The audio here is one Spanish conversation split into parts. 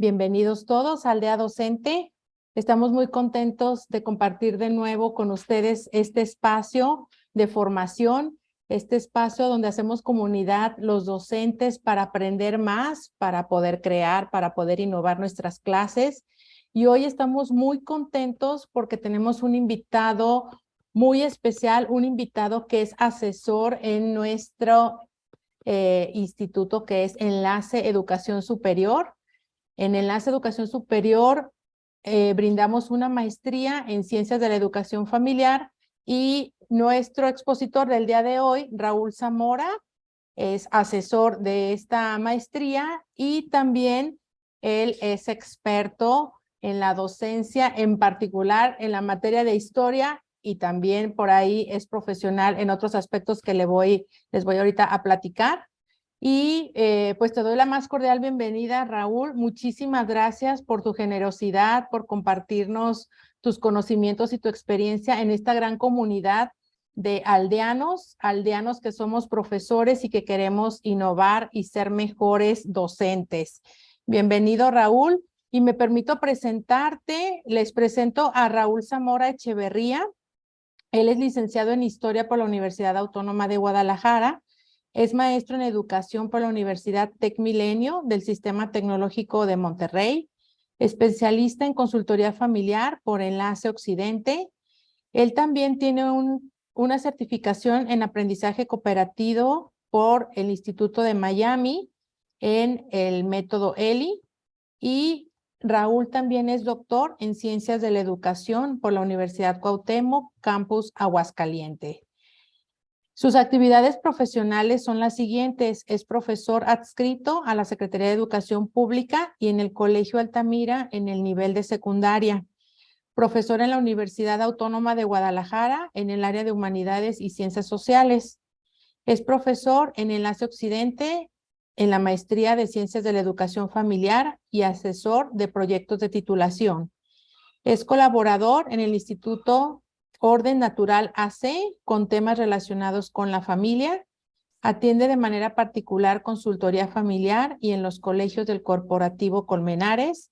Bienvenidos todos a Aldea Docente. Estamos muy contentos de compartir de nuevo con ustedes este espacio de formación, este espacio donde hacemos comunidad los docentes para aprender más, para poder crear, para poder innovar nuestras clases. Y hoy estamos muy contentos porque tenemos un invitado muy especial, un invitado que es asesor en nuestro instituto, que es Enlace Educación Superior. En Enlace Educación Superior brindamos una maestría en Ciencias de la Educación Familiar y nuestro expositor del día de hoy, Raúl Zamora, es asesor de esta maestría y también él es experto en la docencia, en particular en la materia de historia, y también por ahí es profesional en otros aspectos que les voy ahorita a platicar. Y pues te doy la más cordial bienvenida, Raúl. Muchísimas gracias por tu generosidad, por compartirnos tus conocimientos y tu experiencia en esta gran comunidad de aldeanos que somos profesores y que queremos innovar y ser mejores docentes. Bienvenido, Raúl. Y me permito presentarte, les presento a Raúl Zamora Echeverría. Él es licenciado en Historia por la Universidad Autónoma de Guadalajara. Es maestro en Educación por la Universidad Tec Milenio del Sistema Tecnológico de Monterrey. Especialista en Consultoría Familiar por Enlace Occidente. Él también tiene una certificación en Aprendizaje Cooperativo por el Instituto de Miami en el método ELI. Y Raúl también es doctor en Ciencias de la Educación por la Universidad Cuauhtémoc, Campus Aguascalientes. Sus actividades profesionales son las siguientes: es profesor adscrito a la Secretaría de Educación Pública y en el Colegio Altamira en el nivel de secundaria. Profesor en la Universidad Autónoma de Guadalajara en el área de Humanidades y Ciencias Sociales. Es profesor en Enlace Occidente en la Maestría de Ciencias de la Educación Familiar y asesor de proyectos de titulación. Es colaborador en el Instituto Orden Natural AC con temas relacionados con la familia. Atiende de manera particular consultoría familiar y en los colegios del Corporativo Colmenares.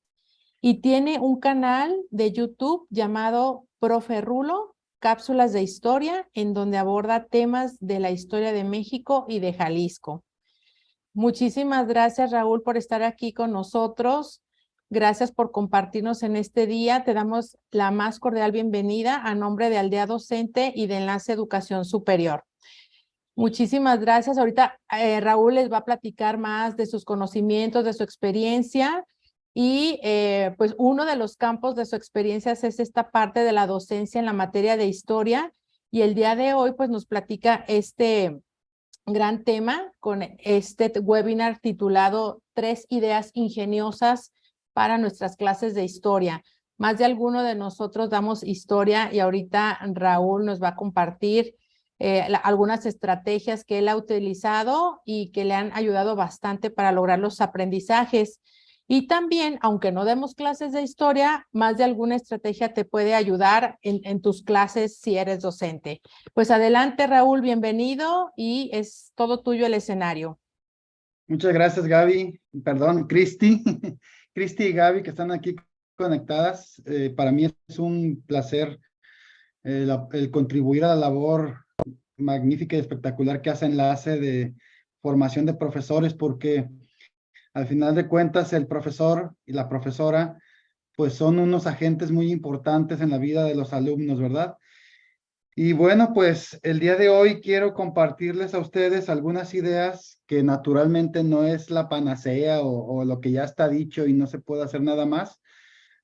Y tiene un canal de YouTube llamado Profe Rulo, Cápsulas de Historia, en donde aborda temas de la historia de México y de Jalisco. Muchísimas gracias, Raúl, por estar aquí con nosotros. Gracias por compartirnos en este día. Te damos la más cordial bienvenida a nombre de Aldea Docente y de Enlace Educación Superior. Muchísimas gracias. Ahorita Raúl les va a platicar más de sus conocimientos, de su experiencia. Y pues uno de los campos de su experiencia es esta parte de la docencia en la materia de historia. Y el día de hoy pues nos platica este gran tema con este webinar titulado 3 ideas ingeniosas para nuestras clases de historia. Más de alguno de nosotros damos historia y ahorita Raúl nos va a compartir algunas estrategias que él ha utilizado y que le han ayudado bastante para lograr los aprendizajes. Y también, aunque no demos clases de historia, más de alguna estrategia te puede ayudar en tus clases si eres docente. Pues adelante, Raúl, bienvenido y es todo tuyo el escenario. Muchas gracias, Gaby. Perdón, Cristi. Cristi y Gaby que están aquí conectadas. Para mí es un placer el contribuir a la labor magnífica y espectacular que hace Enlace de formación de profesores, porque al final de cuentas el profesor y la profesora pues son unos agentes muy importantes en la vida de los alumnos, ¿verdad? Y bueno, pues el día de hoy quiero compartirles a ustedes algunas ideas que naturalmente no es la panacea o lo que ya está dicho y no se puede hacer nada más.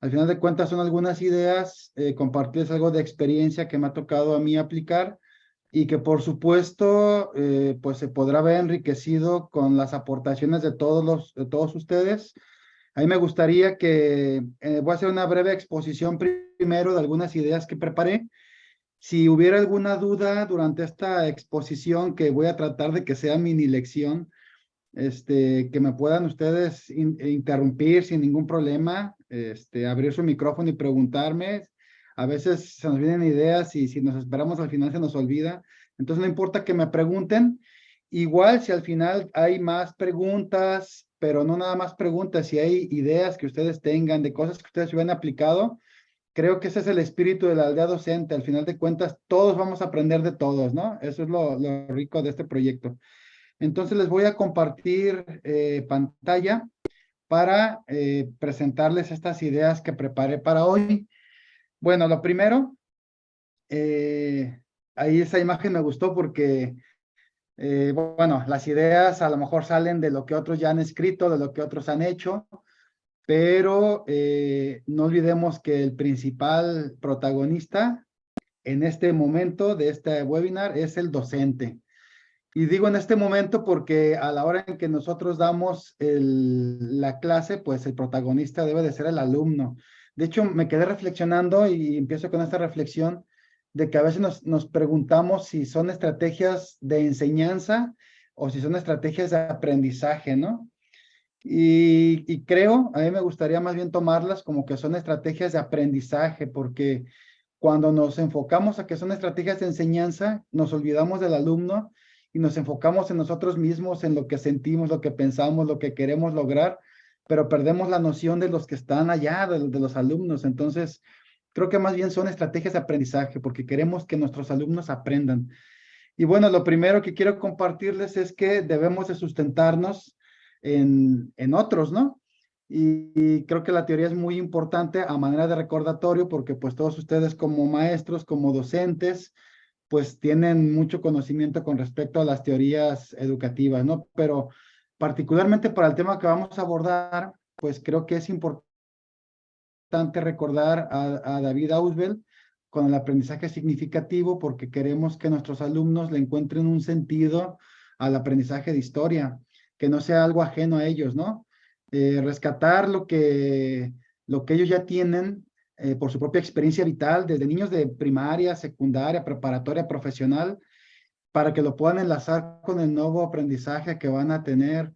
Al final de cuentas son algunas ideas, compartirles algo de experiencia que me ha tocado a mí aplicar y que por supuesto pues se podrá ver enriquecido con las aportaciones de todos ustedes. A mí me gustaría que voy a hacer una breve exposición primero de algunas ideas que preparé. Si hubiera alguna duda durante esta exposición, que voy a tratar de que sea mini lección, que me puedan ustedes interrumpir sin ningún problema, abrir su micrófono y preguntarme. A veces se nos vienen ideas y si nos esperamos al final se nos olvida. Entonces no importa que me pregunten Igual si al final hay más preguntas, pero no nada más preguntas, si hay ideas que ustedes tengan de cosas que ustedes hubieran aplicado, creo que ese es el espíritu de la aldea docente. Al final de cuentas, todos vamos a aprender de todos, ¿no? Eso es lo rico de este proyecto. Entonces les voy a compartir pantalla para presentarles estas ideas que preparé para hoy. Bueno, lo primero, ahí esa imagen me gustó porque, bueno, las ideas a lo mejor salen de lo que otros ya han escrito, de lo que otros han hecho, pero no olvidemos que el principal protagonista en este momento de este webinar es el docente. Y digo en este momento porque a la hora en que nosotros damos la clase, pues el protagonista debe de ser el alumno. De hecho, me quedé reflexionando y empiezo con esta reflexión de que a veces nos preguntamos si son estrategias de enseñanza o si son estrategias de aprendizaje, ¿no? Y creo, a mí me gustaría más bien tomarlas como que son estrategias de aprendizaje, porque cuando nos enfocamos a que son estrategias de enseñanza, nos olvidamos del alumno y nos enfocamos en nosotros mismos, en lo que sentimos, lo que pensamos, lo que queremos lograr, pero perdemos la noción de los que están allá, de los alumnos. Entonces, creo que más bien son estrategias de aprendizaje, porque queremos que nuestros alumnos aprendan. Y bueno, lo primero que quiero compartirles es que debemos de sustentarnos en otros, ¿no? Y creo que la teoría es muy importante a manera de recordatorio porque pues todos ustedes como maestros, como docentes, pues tienen mucho conocimiento con respecto a las teorías educativas, ¿no? Pero particularmente para el tema que vamos a abordar, pues creo que es importante recordar a David Ausubel con el aprendizaje significativo porque queremos que nuestros alumnos le encuentren un sentido al aprendizaje de historia, que no sea algo ajeno a ellos, ¿no? Rescatar lo que ellos ya tienen por su propia experiencia vital, desde niños de primaria, secundaria, preparatoria, profesional, para que lo puedan enlazar con el nuevo aprendizaje que van a tener.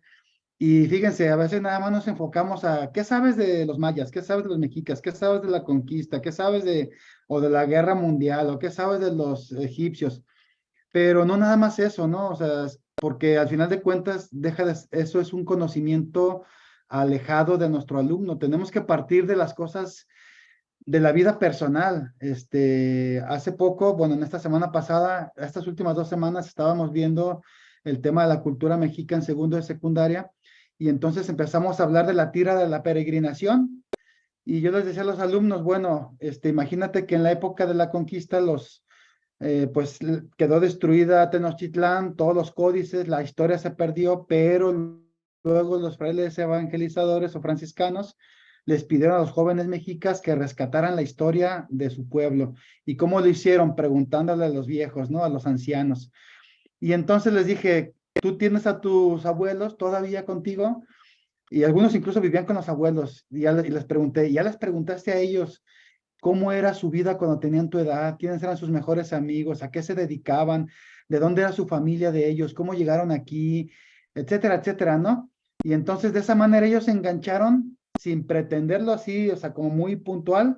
Y fíjense, a veces nada más nos enfocamos a qué sabes de los mayas, qué sabes de los mexicas, qué sabes de la conquista, qué sabes o de la guerra mundial, o qué sabes de los egipcios. Pero no nada más eso, ¿no? O sea, porque al final de cuentas, eso es un conocimiento alejado de nuestro alumno. Tenemos que partir de las cosas de la vida personal. Hace poco, bueno, en esta semana pasada, estas últimas 2 semanas estábamos viendo el tema de la cultura mexica en segundo de secundaria y entonces empezamos a hablar de la tira de la peregrinación y yo les decía a los alumnos, bueno, imagínate que en la época de la conquista pues quedó destruida Tenochtitlán, todos los códices, la historia se perdió, pero luego los frailes evangelizadores o franciscanos les pidieron a los jóvenes mexicas que rescataran la historia de su pueblo. ¿Y cómo lo hicieron? Preguntándole a los viejos, ¿no? A los ancianos. Y entonces les dije, ¿tú tienes a tus abuelos todavía contigo? Y algunos incluso vivían con los abuelos. Y les pregunté, ¿ya les preguntaste a ellos cómo era su vida cuando tenían tu edad? ¿Quiénes eran sus mejores amigos? ¿A qué se dedicaban? ¿De dónde era su familia de ellos? ¿Cómo llegaron aquí? Etcétera, etcétera, ¿no? Y entonces de esa manera ellos se engancharon sin pretenderlo así, o sea, como muy puntual,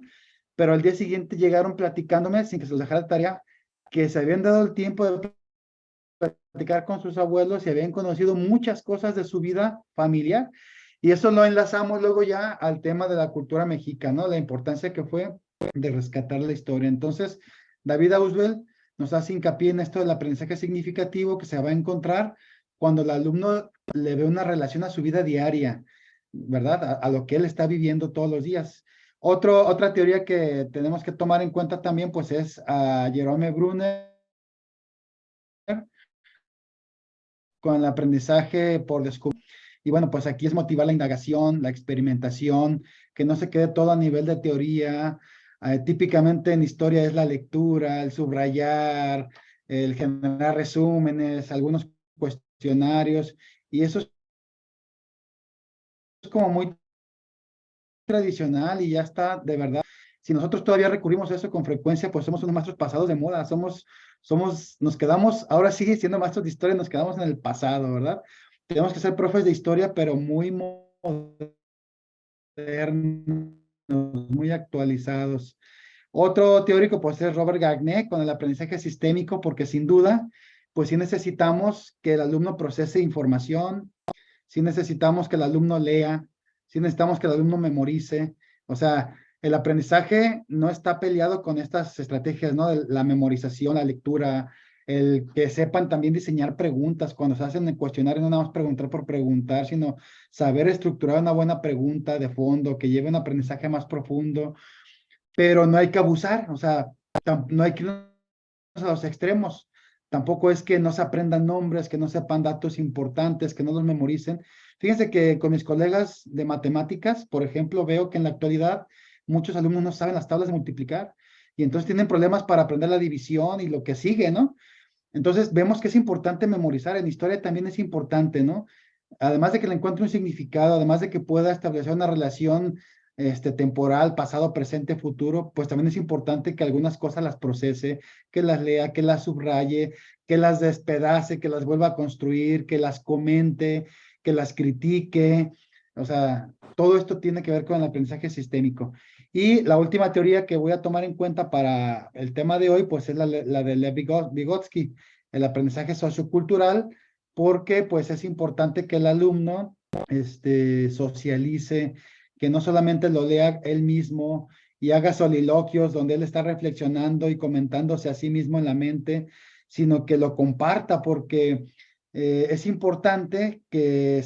pero al día siguiente llegaron platicándome, sin que se los dejara de tarea, que se habían dado el tiempo de platicar con sus abuelos y habían conocido muchas cosas de su vida familiar. Y eso lo enlazamos luego ya al tema de la cultura mexicana, ¿no? La importancia que fue de rescatar la historia. Entonces, David Ausubel nos hace hincapié en esto del aprendizaje significativo que se va a encontrar cuando el alumno le ve una relación a su vida diaria, ¿verdad? A lo que él está viviendo todos los días. Otra teoría que tenemos que tomar en cuenta también, pues es a Jerome Brunner con el aprendizaje por descubrir. Y bueno, pues aquí es motivar la indagación, la experimentación, que no se quede todo a nivel de teoría. Típicamente en historia es la lectura, el subrayar, el generar resúmenes, algunos cuestionarios, y eso es como muy tradicional y ya está, de verdad. Si nosotros todavía recurrimos a eso con frecuencia, pues somos unos maestros pasados de moda, nos quedamos, ahora sigue siendo maestros de historia, nos quedamos en el pasado, ¿verdad? Tenemos que ser profes de historia, pero muy modernos, muy actualizados. Otro teórico, pues, es Robert Gagné, con el aprendizaje sistémico, porque sin duda pues sí necesitamos que el alumno procese información, sí necesitamos que el alumno lea, sí necesitamos que el alumno memorice. O sea, el aprendizaje no está peleado con estas estrategias, ¿no? La memorización, la lectura, el que sepan también diseñar preguntas. Cuando se hacen el cuestionario, no nada más preguntar por preguntar, sino saber estructurar una buena pregunta de fondo que lleve un aprendizaje más profundo, pero no hay que abusar, o sea, no hay que irnos a los extremos. Tampoco es que no se aprendan nombres, que no sepan datos importantes, que no los memoricen. Fíjense que con mis colegas de matemáticas, por ejemplo, veo que en la actualidad muchos alumnos no saben las tablas de multiplicar y entonces tienen problemas para aprender la división y lo que sigue, ¿no? Entonces vemos que es importante memorizar. En historia también es importante, ¿no? Además de que le encuentre un significado, además de que pueda establecer una relación temporal, pasado, presente, futuro, pues también es importante que algunas cosas las procese, que las lea, que las subraye, que las despedace, que las vuelva a construir, que las comente, que las critique. O sea, todo esto tiene que ver con el aprendizaje sistémico. Y la última teoría que voy a tomar en cuenta para el tema de hoy, pues es la de Lev Vygotsky, el aprendizaje sociocultural, porque pues es importante que el alumno socialice, que no solamente lo lea él mismo y haga soliloquios donde él está reflexionando y comentándose a sí mismo en la mente, sino que lo comparta, porque es importante que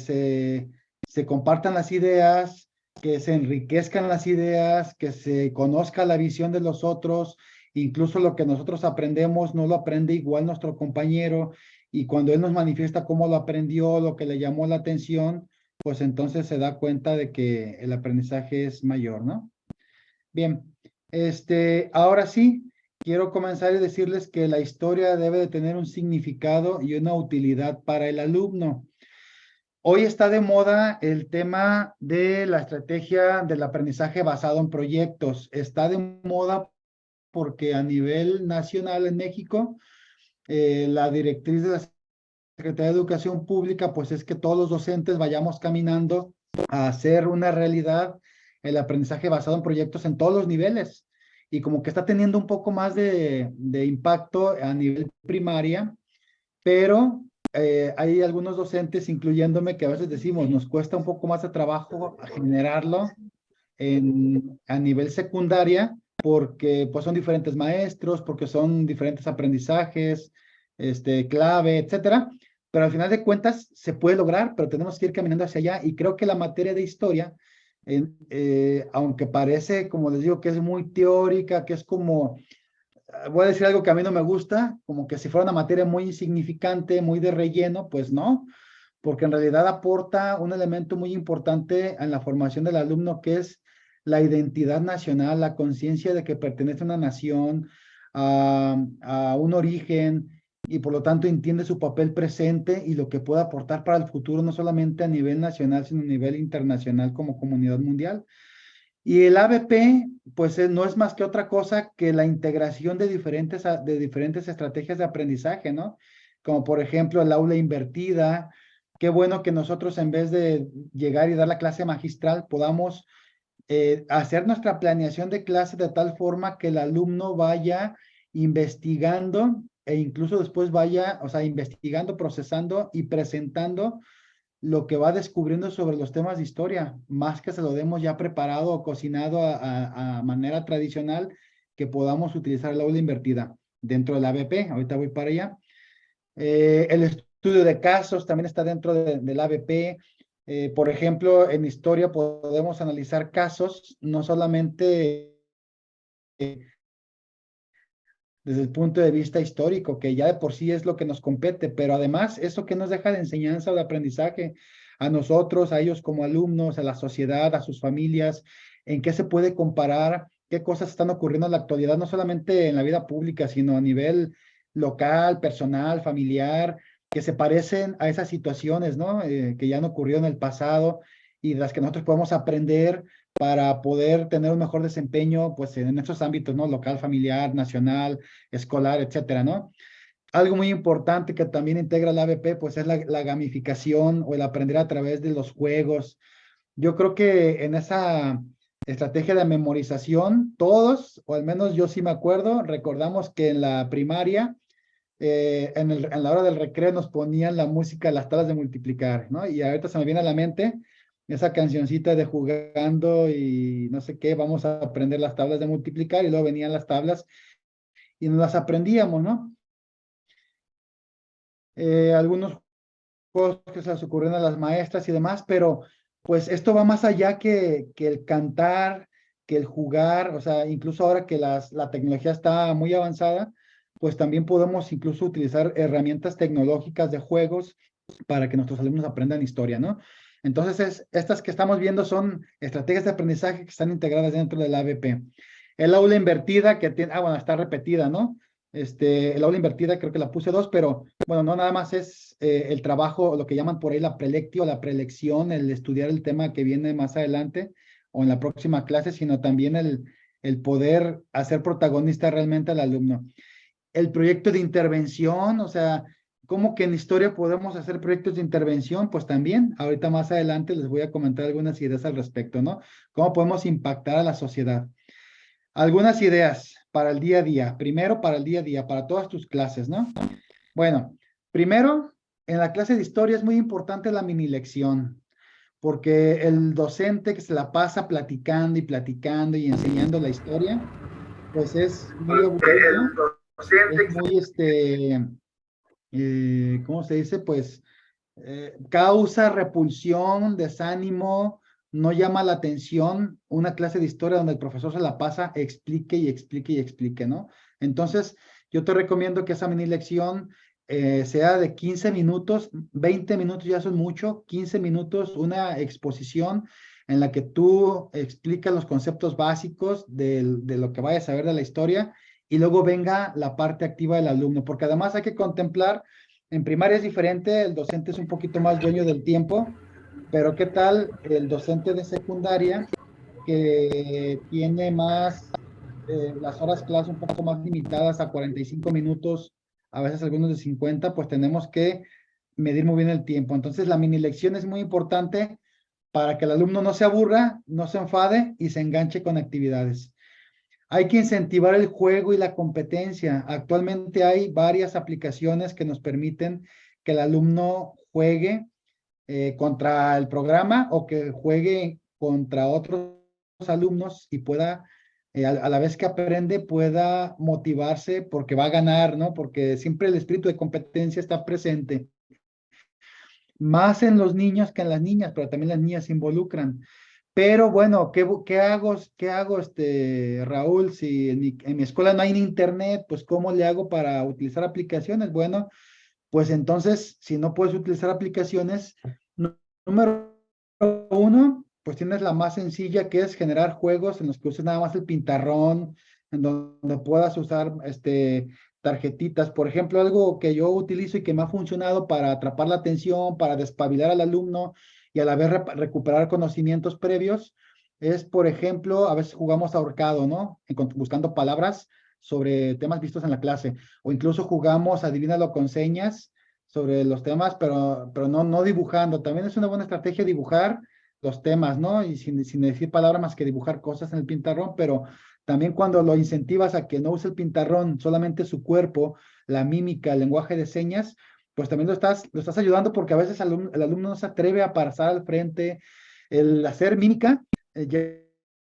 se compartan las ideas, que se enriquezcan las ideas, que se conozca la visión de los otros, incluso lo que nosotros aprendemos no lo aprende igual nuestro compañero, y cuando él nos manifiesta cómo lo aprendió, lo que le llamó la atención, pues entonces se da cuenta de que el aprendizaje es mayor, ¿no? Bien, ahora sí, quiero comenzar y decirles que la historia debe de tener un significado y una utilidad para el alumno. Hoy está de moda el tema de la estrategia del aprendizaje basado en proyectos. Está de moda porque a nivel nacional en México, la directriz de la Secretaría de Educación Pública, pues es que todos los docentes vayamos caminando a hacer una realidad el aprendizaje basado en proyectos en todos los niveles. Y como que está teniendo un poco más de impacto a nivel primaria, pero hay algunos docentes, incluyéndome, que a veces decimos, nos cuesta un poco más de trabajo generarlo a nivel secundaria, porque pues son diferentes maestros, porque son diferentes aprendizajes, clave, etcétera. Pero al final de cuentas se puede lograr, pero tenemos que ir caminando hacia allá. Y creo que la materia de historia, aunque parece, como les digo, que es muy teórica, que es como, voy a decir algo que a mí no me gusta, como que si fuera una materia muy insignificante, muy de relleno, pues no, porque en realidad aporta un elemento muy importante en la formación del alumno, que es la identidad nacional, la conciencia de que pertenece a una nación, a un origen, y por lo tanto entiende su papel presente y lo que puede aportar para el futuro, no solamente a nivel nacional, sino a nivel internacional como comunidad mundial. Y el ABP, pues no es más que otra cosa que la integración de diferentes estrategias de aprendizaje, ¿no? Como por ejemplo el aula invertida. Qué bueno que nosotros en vez de llegar y dar la clase magistral podamos hacer nuestra planeación de clase de tal forma que el alumno vaya investigando e incluso después vaya, o sea, investigando, procesando y presentando lo que va descubriendo sobre los temas de historia, más que se lo demos ya preparado o cocinado a manera tradicional, que podamos utilizar el aula invertida dentro del ABP. Ahorita voy para allá. El estudio de casos también está dentro del ABP. Por ejemplo, en historia podemos analizar casos, no solamente desde el punto de vista histórico, que ya de por sí es lo que nos compete, pero además eso que nos deja de enseñanza o de aprendizaje a nosotros, a ellos como alumnos, a la sociedad, a sus familias, en qué se puede comparar, qué cosas están ocurriendo en la actualidad, no solamente en la vida pública, sino a nivel local, personal, familiar, que se parecen a esas situaciones, ¿no? Que ya han ocurrido en el pasado y de las que nosotros podemos aprender para poder tener un mejor desempeño, pues en estos ámbitos, ¿no? Local, familiar, nacional, escolar, etcétera, ¿no? Algo muy importante que también integra el ABP, pues es la gamificación o el aprender a través de los juegos. Yo creo que en esa estrategia de memorización, todos, o al menos yo sí me acuerdo, recordamos que en la primaria en la hora del recreo nos ponían la música de las tablas de multiplicar, ¿no? Y ahorita se me viene a la mente esa cancioncita de jugando y no sé qué, vamos a aprender las tablas de multiplicar, y luego venían las tablas y nos las aprendíamos, ¿no? Algunos juegos que se les ocurrieron a las maestras y demás, pero pues esto va más allá que el cantar, que el jugar, o sea, incluso ahora que la tecnología está muy avanzada, pues también podemos incluso utilizar herramientas tecnológicas de juegos para que nuestros alumnos aprendan historia, ¿no? Entonces, estas que estamos viendo son estrategias de aprendizaje que están integradas dentro del ABP. El aula invertida que tiene, bueno, está repetida, ¿no? El aula invertida creo que la puse 2, pero bueno, no nada más es el trabajo, lo que llaman por ahí la prelectio, la prelección, el estudiar el tema que viene más adelante o en la próxima clase, sino también el poder hacer protagonista realmente al alumno. El proyecto de intervención, o sea, ¿cómo que en historia podemos hacer proyectos de intervención? Pues también, ahorita más adelante les voy a comentar algunas ideas al respecto, ¿no? ¿Cómo podemos impactar a la sociedad? Algunas ideas para el día a día. Primero, para el día a día, para todas tus clases, ¿no? Bueno, primero, en la clase de historia es muy importante la mini lección, porque el docente que se la pasa platicando y platicando y enseñando la historia, pues es muy aburrido, es muy, ¿cómo se dice? Pues causa repulsión, desánimo, no llama la atención una clase de historia donde el profesor se la pasa, explique y explique y explique, ¿no? Entonces, yo te recomiendo que esa mini lección sea de 15 minutos, 20 minutos ya son mucho, 15 minutos, una exposición en la que tú explicas los conceptos básicos de lo que vayas a ver de la historia y luego venga la parte activa del alumno, porque además hay que contemplar, en primaria es diferente, el docente es un poquito más dueño del tiempo, pero ¿qué tal el docente de secundaria que tiene más, las horas clase un poco más limitadas a 45 minutos, a veces algunos de 50, pues tenemos que medir muy bien el tiempo. Entonces la mini lección es muy importante para que el alumno no se aburra, no se enfade y se enganche con actividades. Hay que incentivar el juego y la competencia. Actualmente hay varias aplicaciones que nos permiten que el alumno juegue contra el programa o que juegue contra otros alumnos y pueda, a la vez que aprende, pueda motivarse porque va a ganar, ¿no? Porque siempre el espíritu de competencia está presente, más en los niños que en las niñas, pero también las niñas se involucran. Pero bueno, ¿qué hago, Raúl? Si en mi escuela no hay ni internet, pues ¿cómo le hago para utilizar aplicaciones? Bueno, pues entonces, si no puedes utilizar aplicaciones, número uno, pues tienes la más sencilla, que es generar juegos en los que uses nada más el pintarrón, en donde puedas usar tarjetitas. Por ejemplo, algo que yo utilizo y que me ha funcionado para atrapar la atención, para despabilar al alumno y a la vez recuperar conocimientos previos, es, por ejemplo, a veces jugamos ahorcado, ¿no? Buscando palabras sobre temas vistos en la clase, o incluso jugamos adivínalo con señas sobre los temas, pero no dibujando. También es una buena estrategia dibujar los temas, ¿no? Y sin decir palabras más que dibujar cosas en el pintarrón, pero también cuando lo incentivas a que no use el pintarrón, solamente su cuerpo, la mímica, el lenguaje de señas, pues también lo estás ayudando, porque a veces el alumno no se atreve a pasar al frente. El hacer mímica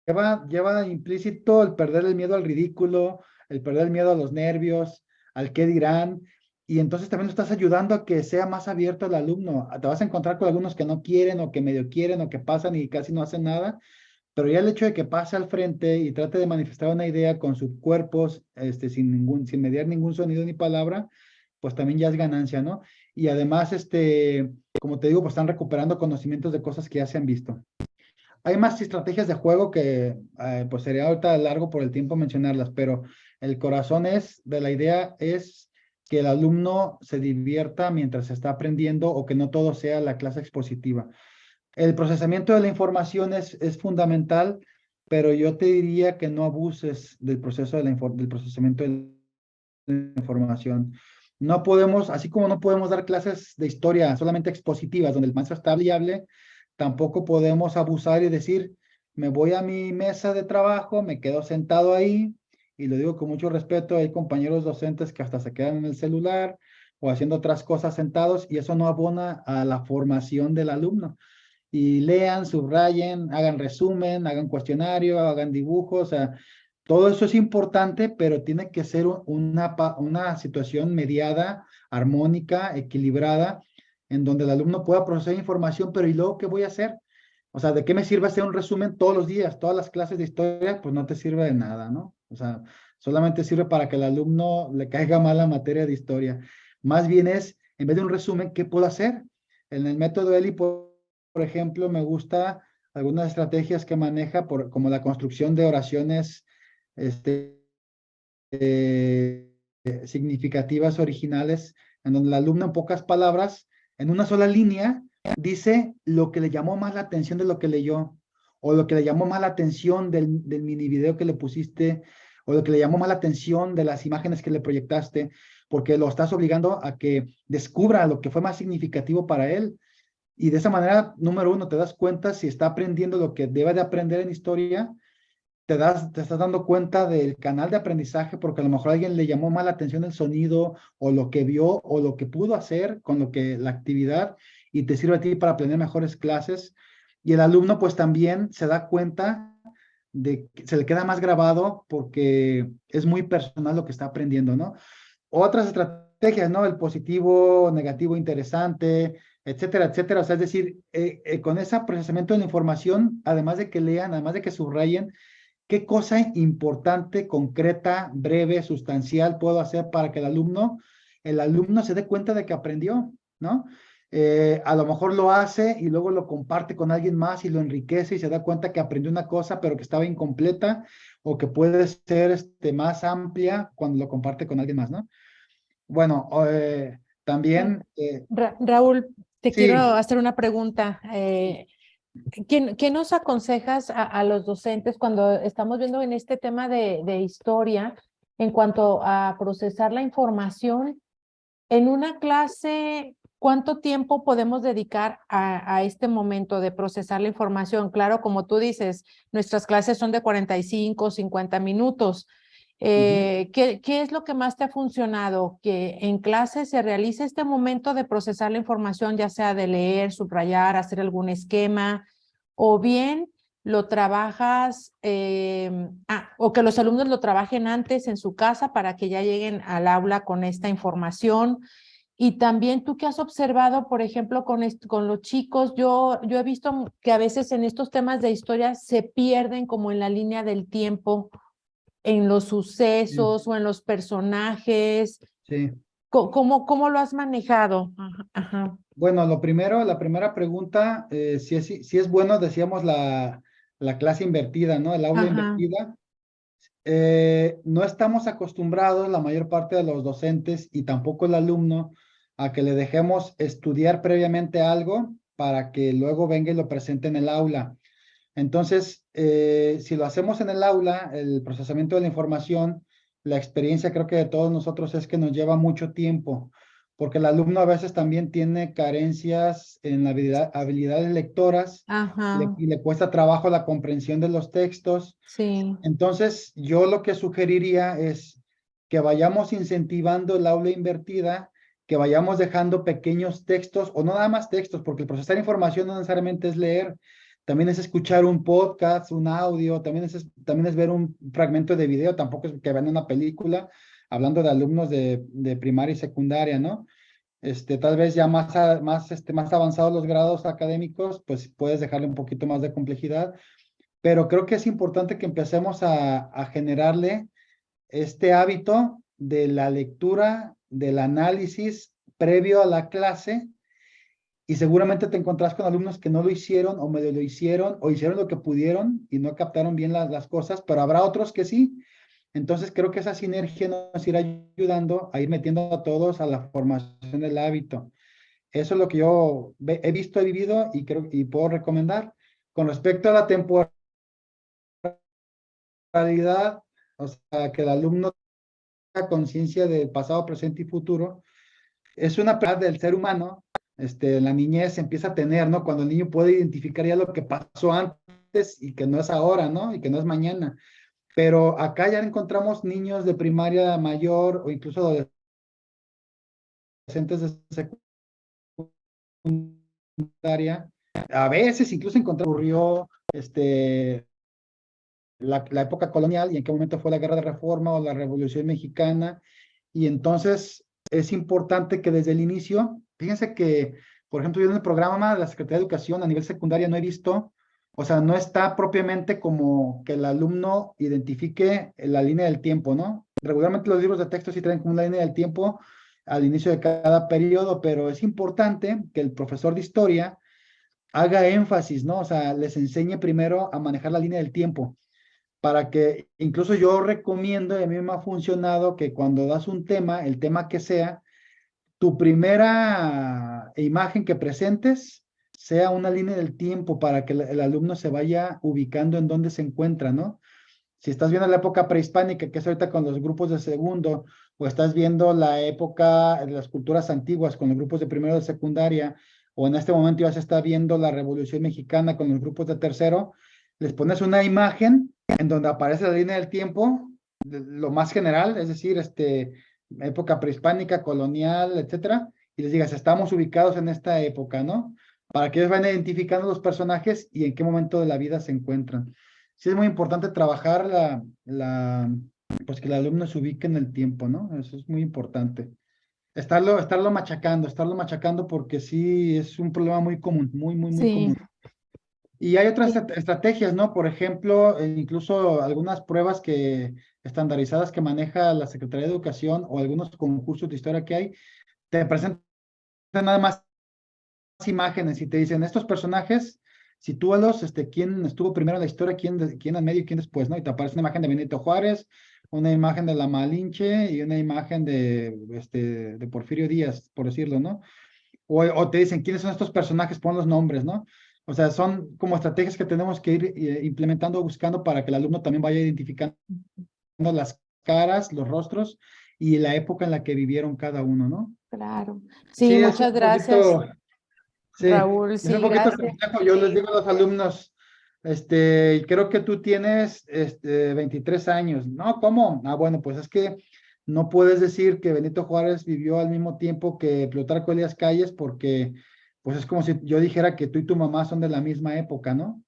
lleva implícito el perder el miedo al ridículo, el perder el miedo a los nervios, al qué dirán, y entonces también lo estás ayudando a que sea más abierto el alumno. Te vas a encontrar con algunos que no quieren o que medio quieren o que pasan y casi no hacen nada, pero ya el hecho de que pase al frente y trate de manifestar una idea con sus cuerpos, sin mediar ningún sonido ni palabra, pues también ya es ganancia, ¿no? Y además, como te digo, pues están recuperando conocimientos de cosas que ya se han visto. Hay más estrategias de juego que pues sería ahorita largo por el tiempo mencionarlas, pero el corazón de la idea es que el alumno se divierta mientras está aprendiendo, o que no todo sea la clase expositiva. El procesamiento de la información es fundamental, pero yo te diría que no abuses del proceso del procesamiento de la información. No podemos, así como no podemos dar clases de historia solamente expositivas, donde el maestro está hable y hable, tampoco podemos abusar y decir, me voy a mi mesa de trabajo, me quedo sentado ahí y lo digo con mucho respeto, hay compañeros docentes que hasta se quedan en el celular o haciendo otras cosas sentados y eso no abona a la formación del alumno. Y lean, subrayen, hagan resumen, hagan cuestionario, hagan dibujos, o sea, todo eso es importante, pero tiene que ser una situación mediada, armónica, equilibrada, en donde el alumno pueda procesar información, pero ¿y luego qué voy a hacer? O sea, ¿de qué me sirve hacer un resumen todos los días, todas las clases de historia? Pues no te sirve de nada, ¿no? O sea, solamente sirve para que el alumno le caiga mal la materia de historia. Más bien es, en vez de un resumen, ¿qué puedo hacer? En el método ELI, por ejemplo, me gusta algunas estrategias que maneja, como la construcción de oraciones este, significativas originales, en donde el alumno en pocas palabras, en una sola línea, dice lo que le llamó más la atención de lo que leyó, o lo que le llamó más la atención del mini video que le pusiste, o lo que le llamó más la atención de las imágenes que le proyectaste, porque lo estás obligando a que descubra lo que fue más significativo para él. Y de esa manera, número uno, te das cuenta si está aprendiendo lo que debe de aprender en historia, te estás dando cuenta del canal de aprendizaje porque a lo mejor a alguien le llamó más la atención el sonido o lo que vio o lo que pudo hacer con lo que la actividad y te sirve a ti para aprender mejores clases. Y el alumno pues también se da cuenta de que se le queda más grabado porque es muy personal lo que está aprendiendo, ¿no? Otras estrategias, ¿no? El positivo, negativo, interesante, etcétera, etcétera. O sea, es decir, con ese procesamiento de la información, además de que lean, además de que subrayen, ¿qué cosa importante, concreta, breve, sustancial puedo hacer para que el alumno se dé cuenta de que aprendió, ¿no? A lo mejor lo hace y luego lo comparte con alguien más y lo enriquece y se da cuenta que aprendió una cosa pero que estaba incompleta o que puede ser más amplia cuando lo comparte con alguien más, ¿no? Bueno, también, Raúl, te quiero sí, hacer una pregunta. ¿Qué nos aconsejas a los docentes cuando estamos viendo en este tema de historia en cuanto a procesar la información? En una clase, ¿cuánto tiempo podemos dedicar a este momento de procesar la información? Claro, como tú dices, nuestras clases son de 45, 50 minutos. ¿Qué es lo que más te ha funcionado? Que en clase se realice este momento de procesar la información, ya sea de leer, subrayar, hacer algún esquema, o bien lo trabajas, o que los alumnos lo trabajen antes en su casa para que ya lleguen al aula con esta información. Y también tú que has observado, por ejemplo, con los chicos, yo he visto que a veces en estos temas de historia se pierden como en la línea del tiempo, en los sí, sucesos o en los personajes. sí. ¿Cómo lo has manejado? Ajá, ajá, Bueno, la primera pregunta, si es bueno, decíamos la clase invertida, ¿no? El aula ajá. invertida. No estamos acostumbrados, la mayor parte de los docentes y tampoco el alumno, a que le dejemos estudiar previamente algo para que luego venga y lo presente en el aula. Entonces, si lo hacemos en el aula, el procesamiento de la información, la experiencia creo que de todos nosotros es que nos lleva mucho tiempo, porque el alumno a veces también tiene carencias en la habilidades lectoras Ajá, y le cuesta trabajo la comprensión de los textos. sí. Entonces, yo lo que sugeriría es que vayamos incentivando el aula invertida, que vayamos dejando pequeños textos, o no nada más textos, porque el procesar información no necesariamente es leer, también es escuchar un podcast, un audio, también es ver un fragmento de video, tampoco es que vean una película, hablando de alumnos de primaria y secundaria, ¿no? Tal vez ya más avanzados los grados académicos, pues puedes dejarle un poquito más de complejidad, pero creo que es importante que empecemos a generarle este hábito de la lectura, del análisis previo a la clase, y seguramente te encontrás con alumnos que no lo hicieron o medio lo hicieron o hicieron lo que pudieron y no captaron bien las cosas, pero habrá otros que sí. Entonces creo que esa sinergia nos irá ayudando a ir metiendo a todos a la formación del hábito. Eso es lo que yo he visto, he vivido y creo y puedo recomendar. Con respecto a la temporalidad, o sea, que el alumno tenga conciencia del pasado, presente y futuro, es una parte del ser humano. La niñez se empieza a tener, ¿no? Cuando el niño puede identificar ya lo que pasó antes y que no es ahora, ¿no? Y que no es mañana. pero acá ya encontramos niños de primaria mayor o incluso adolescentes de secundaria. A veces incluso ocurrió la época colonial y en qué momento fue la Guerra de Reforma o la Revolución Mexicana. Y entonces es importante que desde el inicio, fíjense que, por ejemplo, yo en el programa de la Secretaría de Educación a nivel secundaria no he visto, o sea, no está propiamente como que el alumno identifique la línea del tiempo, ¿no? Regularmente los libros de texto sí traen como una línea del tiempo al inicio de cada periodo, pero es importante que el profesor de historia haga énfasis, ¿no? O sea, les enseñe primero a manejar la línea del tiempo para que incluso yo recomiendo, y a mí me ha funcionado, que cuando das un tema, el tema que sea, tu primera imagen que presentes sea una línea del tiempo para que el alumno se vaya ubicando en dónde se encuentra, ¿no? Si estás viendo la época prehispánica, que es ahorita con los grupos de segundo, o estás viendo la época de las culturas antiguas con los grupos de primero de secundaria, o en este momento ya se está viendo la Revolución Mexicana con los grupos de tercero, les pones una imagen en donde aparece la línea del tiempo, lo más general, es decir, época prehispánica, colonial, etcétera, y les digas, estamos ubicados en esta época, ¿no? Para que ellos vayan identificando los personajes y en qué momento de la vida se encuentran. Sí es muy importante trabajar pues que el alumno se ubique en el tiempo, ¿no? Eso es muy importante. Estarlo machacando porque sí es un problema muy común, muy Sí, común. Y hay otras sí. estrategias, ¿no? Por ejemplo, incluso algunas pruebas estandarizadas que maneja la Secretaría de Educación o algunos concursos de historia que hay, te presentan nada más imágenes y te dicen, estos personajes, sitúalos, quién estuvo primero en la historia, quién en medio y quién después, ¿no? Y te aparece una imagen de Benito Juárez, una imagen de la Malinche y una imagen de Porfirio Díaz, por decirlo, ¿no? O te dicen, ¿quiénes son estos personajes? Pon los nombres, ¿no? O sea, son como estrategias que tenemos que ir implementando, buscando para que el alumno también vaya identificando las caras, los rostros y la época en la que vivieron cada uno, ¿no? Claro. Sí, Sí, es muchas un gracias, poquito, sí, Raúl. es un Sí, poquito gracias. complejo. Yo les digo a los alumnos, creo que tú tienes 23 años. No, ¿cómo? Ah, bueno, pues es que no puedes decir que Benito Juárez vivió al mismo tiempo que Plutarco Elías Calles porque pues es como si yo dijera que tú y tu mamá son de la misma época, ¿no?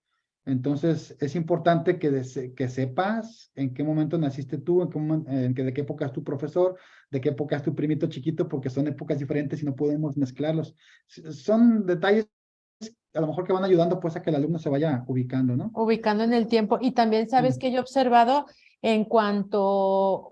Entonces es importante que sepas en qué momento naciste tú, de qué época es tu profesor, de qué época es tu primito chiquito, porque son épocas diferentes y no podemos mezclarlos. Son detalles a lo mejor que van ayudando pues a que el alumno se vaya ubicando, ¿no? Ubicando en el tiempo. Y también sabes Sí, que yo he observado en cuanto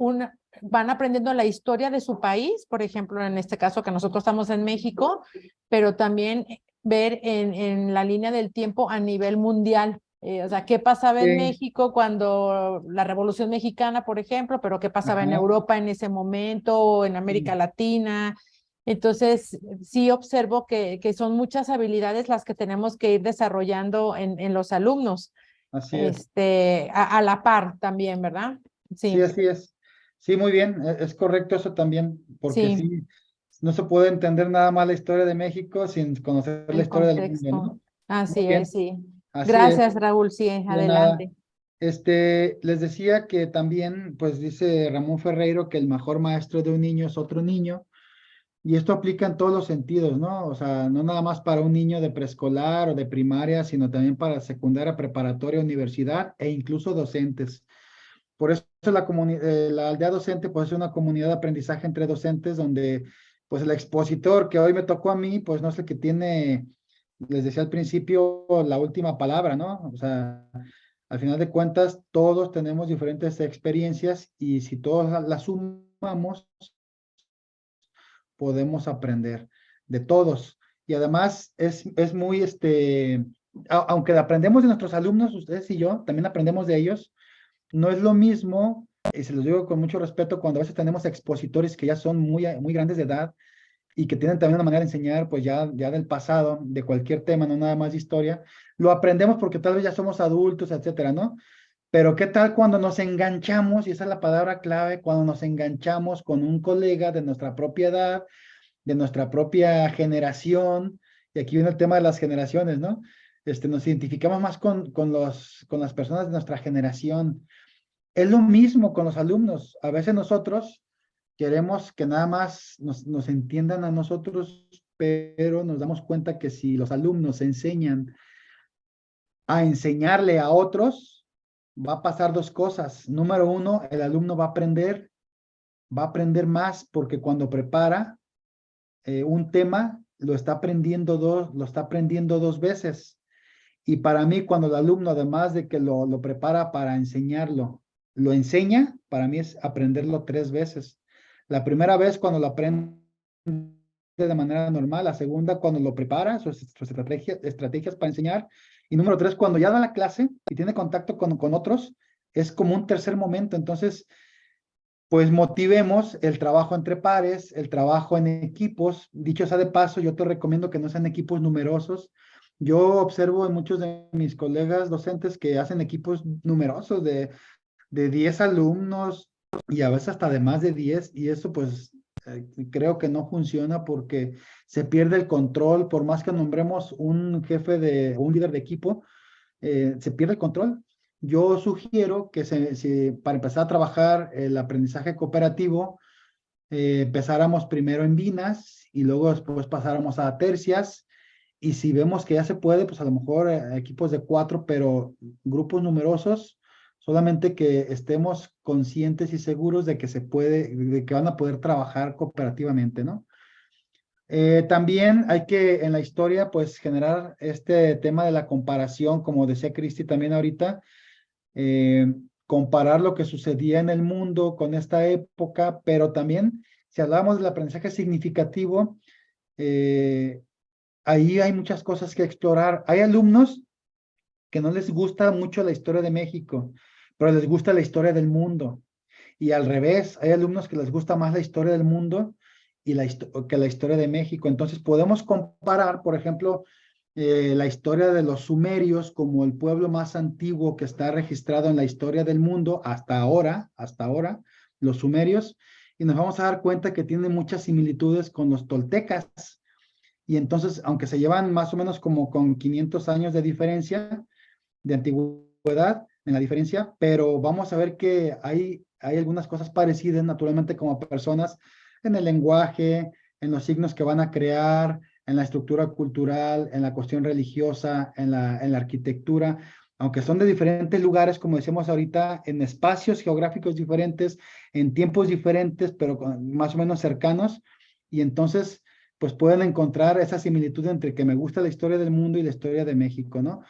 van aprendiendo la historia de su país, por ejemplo, en este caso que nosotros estamos en México, pero también ver en la línea del tiempo a nivel mundial. O sea, qué pasaba en sí, México cuando la Revolución Mexicana, por ejemplo, pero qué pasaba en ajá, Europa en ese momento, o en América sí, Latina. Entonces, sí observo que son muchas habilidades las que tenemos que ir desarrollando en los alumnos, así es. a la par también, ¿verdad? Sí, Sí, así es. Sí, muy bien, es correcto eso también, porque sí, sí, no se puede entender nada más la historia de México sin conocer la el historia del mundo, contexto. ¿no? Muy Así es, bien, sí. así es. Gracias, Raúl, sí, De nada. adelante. Les decía que también, pues dice Ramón Ferreiro que el mejor maestro de un niño es otro niño, y esto aplica en todos los sentidos, ¿no? O sea, no nada más para un niño de preescolar o de primaria, sino también para secundaria, preparatoria, universidad e incluso docentes. Por eso la aldea docente pues es una comunidad de aprendizaje entre docentes donde pues el expositor que hoy me tocó a mí, pues no es el que tiene, les decía al principio, la última palabra, ¿no? O sea, al final de cuentas todos tenemos diferentes experiencias y si todos las sumamos, podemos aprender de todos. Y además es muy, aunque aprendemos de nuestros alumnos, ustedes y yo, también aprendemos de ellos. No es lo mismo, y se los digo con mucho respeto, cuando a veces tenemos expositores que ya son muy grandes de edad y que tienen también una manera de enseñar, pues ya del pasado, de cualquier tema, no nada más de historia. Lo aprendemos porque tal vez ya somos adultos, etcétera, ¿no? Pero ¿qué tal cuando nos enganchamos, y esa es la palabra clave, cuando nos enganchamos con un colega de nuestra propia edad, de nuestra propia generación? Y aquí viene el tema de las generaciones, ¿no? Nos identificamos más con las personas de nuestra generación Es lo mismo con los alumnos. A veces nosotros queremos que nada más nos entiendan a nosotros, pero nos damos cuenta que si los alumnos enseñan a enseñarle a otros, va a pasar dos cosas. Número uno, el alumno va a aprender más porque cuando prepara un tema, lo está aprendiendo dos veces. Y para mí, cuando el alumno, además de que lo prepara para enseñarlo, lo enseña, para mí es aprenderlo tres veces. La primera vez cuando lo aprende de manera normal, la segunda cuando lo prepara, sus estrategias para enseñar, y número tres, cuando ya da la clase y tiene contacto con otros, es como un tercer momento. Entonces, pues motivemos el trabajo entre pares, el trabajo en equipos. Dicho sea de paso, yo te recomiendo que no sean equipos numerosos. Yo observo en muchos de mis colegas docentes que hacen equipos numerosos de 10 alumnos y a veces hasta de más de 10, y eso pues creo que no funciona porque se pierde el control. Por más que nombremos un jefe un líder de equipo, se pierde el control. Yo sugiero que para empezar a trabajar el aprendizaje cooperativo, empezáramos primero en binas y luego después pasáramos a tercias. Y si vemos que ya se puede, pues a lo mejor equipos de 4, pero grupos numerosos, solamente que estemos conscientes y seguros de que se puede, de que van a poder trabajar cooperativamente, ¿no? También hay que en la historia, pues, generar este tema de la comparación, como decía Cristi también ahorita, eh, comparar lo que sucedía en el mundo con esta época, pero también, si hablamos del aprendizaje significativo, eh, ahí hay muchas cosas que explorar. Hay alumnos que no les gusta mucho la historia de México, pero les gusta la historia del mundo. Y al revés, hay alumnos que les gusta más la historia del mundo que la historia de México. Entonces podemos comparar, por ejemplo, la historia de los sumerios como el pueblo más antiguo que está registrado en la historia del mundo hasta ahora, los sumerios, y nos vamos a dar cuenta que tiene muchas similitudes con los toltecas. Y entonces, aunque se llevan más o menos como con 500 años de diferencia, de antigüedad en la diferencia, pero vamos a ver que hay algunas cosas parecidas, naturalmente, como personas en el lenguaje, en los signos que van a crear, en la estructura cultural, en la cuestión religiosa, en la arquitectura, aunque son de diferentes lugares, como decíamos ahorita, en espacios geográficos diferentes, en tiempos diferentes, pero más o menos cercanos, y entonces, pues pueden encontrar esa similitud entre que me gusta la historia del mundo y la historia de México, ¿no?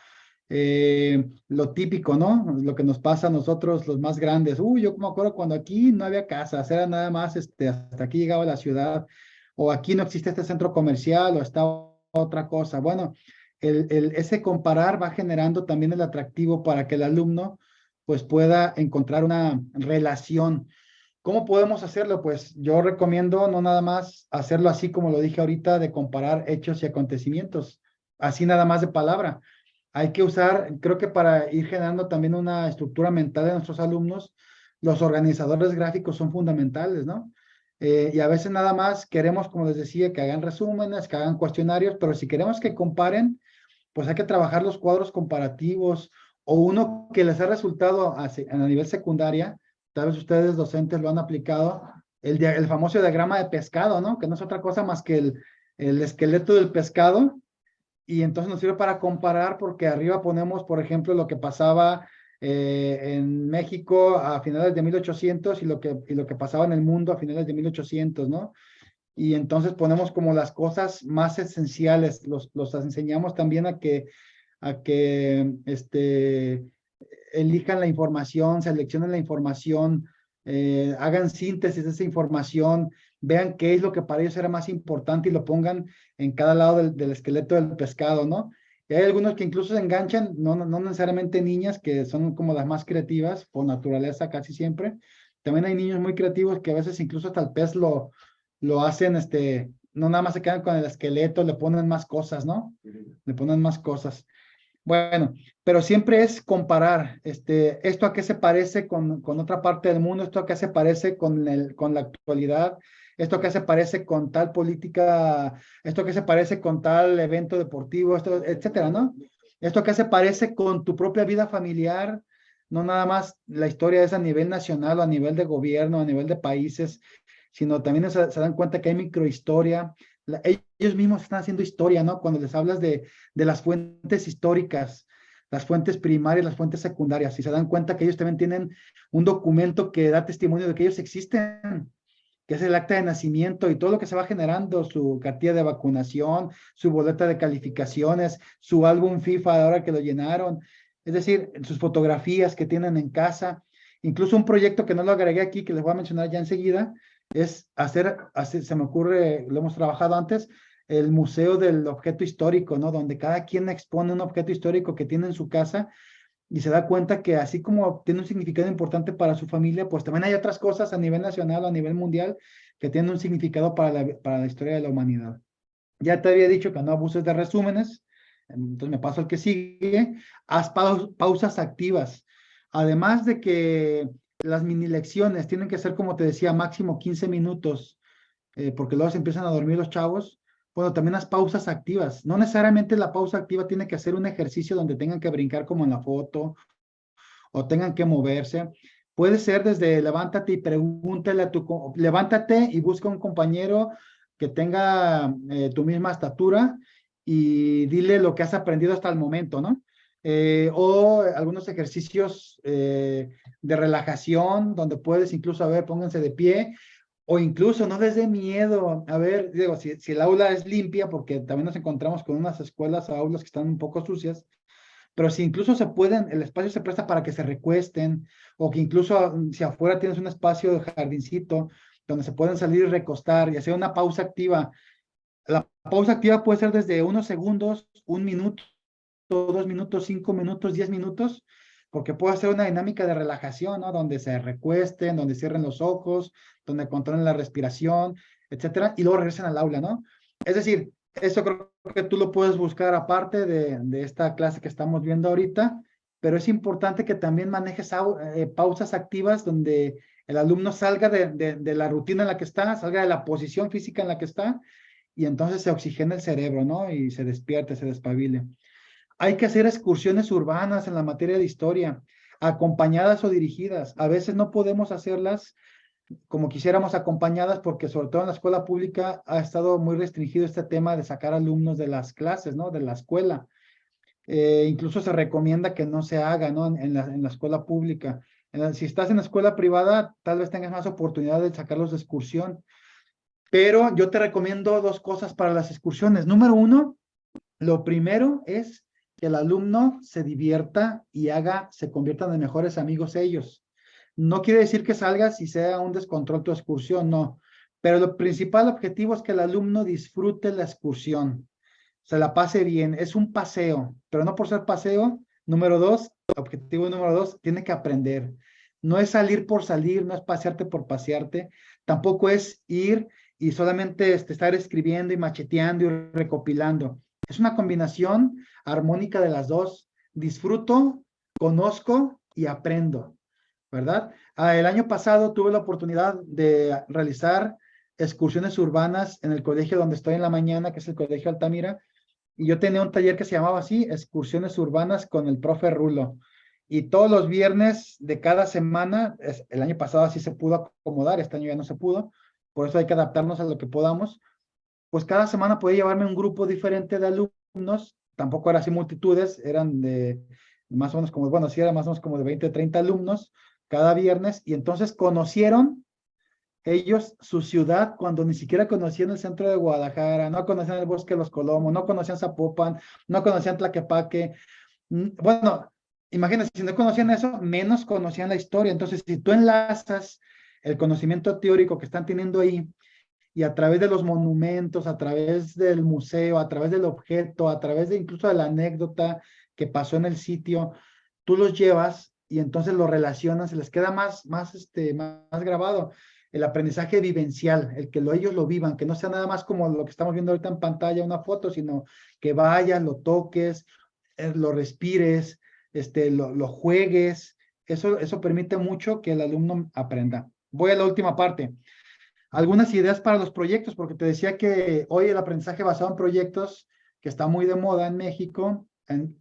Lo típico, ¿no? Lo que nos pasa a nosotros, los más grandes. Yo me acuerdo cuando aquí no había casas, era nada más, hasta aquí llegaba la ciudad, o aquí no existe este centro comercial, o está otra cosa. Bueno, ese comparar va generando también el atractivo para que el alumno, pues, pueda encontrar una relación. ¿Cómo podemos hacerlo? Pues yo recomiendo no nada más hacerlo así como lo dije ahorita, de comparar hechos y acontecimientos, así nada más de palabra. Hay que usar, creo que para ir generando también una estructura mental de nuestros alumnos, los organizadores gráficos son fundamentales, ¿no? Y a veces nada más queremos, como les decía, que hagan resúmenes, que hagan cuestionarios, pero si queremos que comparen, pues hay que trabajar los cuadros comparativos o uno que les ha resultado a nivel secundaria, tal vez ustedes docentes lo han aplicado, el famoso diagrama de pescado, ¿no? Que no es otra cosa más que el esqueleto del pescado, y entonces nos sirve para comparar porque arriba ponemos, por ejemplo, lo que pasaba en México a finales de 1800 y lo que pasaba en el mundo a finales de 1800, ¿no? Y entonces ponemos como las cosas más esenciales, los enseñamos también a que elijan la información, seleccionen la información, hagan síntesis de esa información, vean qué es lo que para ellos era más importante y lo pongan en cada lado del esqueleto del pescado, ¿no? Y hay algunos que incluso se enganchan, no necesariamente niñas, que son como las más creativas, por naturaleza casi siempre. También hay niños muy creativos que a veces incluso hasta el pez lo hacen, no nada más se quedan con el esqueleto, le ponen más cosas, ¿no? Le ponen más cosas. Bueno, pero siempre es comparar, esto a qué se parece con otra parte del mundo, esto a qué se parece con la actualidad, esto a qué se parece con tal política, esto a qué se parece con tal evento deportivo, esto, etcétera, ¿no? Esto a qué se parece con tu propia vida familiar, no nada más la historia es a nivel nacional o a nivel de gobierno, a nivel de países, sino también se dan cuenta que hay microhistoria. Ellos mismos están haciendo historia, ¿no? Cuando les hablas de las fuentes históricas, las fuentes primarias, las fuentes secundarias, y se dan cuenta que ellos también tienen un documento que da testimonio de que ellos existen, que es el acta de nacimiento y todo lo que se va generando, su cartilla de vacunación, su boleta de calificaciones, su álbum FIFA ahora que lo llenaron, es decir, sus fotografías que tienen en casa, incluso un proyecto que no lo agregué aquí, que les voy a mencionar ya enseguida, es hacer, se me ocurre, lo hemos trabajado antes, el Museo del Objeto Histórico, ¿no? Donde cada quien expone un objeto histórico que tiene en su casa y se da cuenta que así como tiene un significado importante para su familia, pues también hay otras cosas a nivel nacional o a nivel mundial que tienen un significado para la historia de la humanidad. Ya te había dicho que no abuses de resúmenes, entonces me paso al que sigue. Haz pausas activas. Además de que las mini lecciones tienen que ser, como te decía, máximo 15 minutos, porque luego se empiezan a dormir los chavos. Bueno, también las pausas activas. No necesariamente la pausa activa tiene que hacer un ejercicio donde tengan que brincar como en la foto o tengan que moverse. Puede ser desde levántate y pregúntale levántate y busca un compañero que tenga tu misma estatura y dile lo que has aprendido hasta el momento, ¿no? O algunos ejercicios de relajación donde puedes incluso, a ver, pónganse de pie o incluso no les dé miedo. A ver, digo, si el aula es limpia, porque también nos encontramos con unas escuelas o aulas que están un poco sucias, pero si incluso se pueden, el espacio se presta para que se recuesten, o que incluso si afuera tienes un espacio de jardincito donde se pueden salir y recostar y hacer una pausa activa. La pausa activa puede ser desde unos segundos, 1 minuto, 2 minutos, 5 minutos, 10 minutos, porque puede ser una dinámica de relajación, ¿no? Donde se recuesten, donde cierren los ojos, donde controlen la respiración, etcétera, y luego regresen al aula, ¿no? Es decir, eso creo que tú lo puedes buscar aparte de esta clase que estamos viendo ahorita, pero es importante que también manejes pausas activas donde el alumno salga de la rutina en la que está, salga de la posición física en la que está, y entonces se oxigena el cerebro, ¿no? Y se despierte, se despabile. Hay que hacer excursiones urbanas en la materia de historia, acompañadas o dirigidas. A veces no podemos hacerlas como quisiéramos acompañadas porque sobre todo en la escuela pública ha estado muy restringido este tema de sacar alumnos de las clases, ¿no? De la escuela. Incluso se recomienda que no se haga, ¿no? En la escuela pública. Si estás en la escuela privada, tal vez tengas más oportunidad de sacarlos de excursión. Pero yo te recomiendo 2 cosas para las excursiones. Número 1, lo primero es que el alumno se divierta y se conviertan en mejores amigos ellos. No quiere decir que salgas y sea un descontrol tu excursión, no. Pero el principal objetivo es que el alumno disfrute la excursión, se la pase bien. Es un paseo, pero no por ser paseo. Número 2, objetivo número 2, tiene que aprender. No es salir por salir, no es pasearte por pasearte, tampoco es ir y solamente estar escribiendo y macheteando y recopilando. Es una combinación armónica de las dos. Disfruto, conozco y aprendo, ¿verdad? El año pasado tuve la oportunidad de realizar excursiones urbanas en el colegio donde estoy en la mañana, que es el Colegio Altamira, y yo tenía un taller que se llamaba así, Excursiones Urbanas con el profe Rulo. Y todos los viernes de cada semana, el año pasado así se pudo acomodar, este año ya no se pudo, por eso hay que adaptarnos a lo que podamos. Pues cada semana podía llevarme un grupo diferente de alumnos, tampoco eran así multitudes, eran de más o menos como, bueno, sí, era más o menos como de 20, 30 alumnos cada viernes, y entonces conocieron ellos su ciudad cuando ni siquiera conocían el centro de Guadalajara, no conocían el Bosque de los Colomos, no conocían Zapopan, no conocían Tlaquepaque. Bueno, imagínense, si no conocían eso, menos conocían la historia. Entonces, si tú enlazas el conocimiento teórico que están teniendo ahí y a través de los monumentos, a través del museo, a través del objeto, a través de incluso de la anécdota que pasó en el sitio, tú los llevas y entonces lo relacionas, se les queda más grabado. El aprendizaje vivencial, el que ellos lo vivan, que no sea nada más como lo que estamos viendo ahorita en pantalla, una foto, sino que vayas, lo toques, lo respires, lo juegues. Eso permite mucho que el alumno aprenda. Voy a la última parte. Algunas ideas para los proyectos, porque te decía que hoy el aprendizaje basado en proyectos, que está muy de moda en México,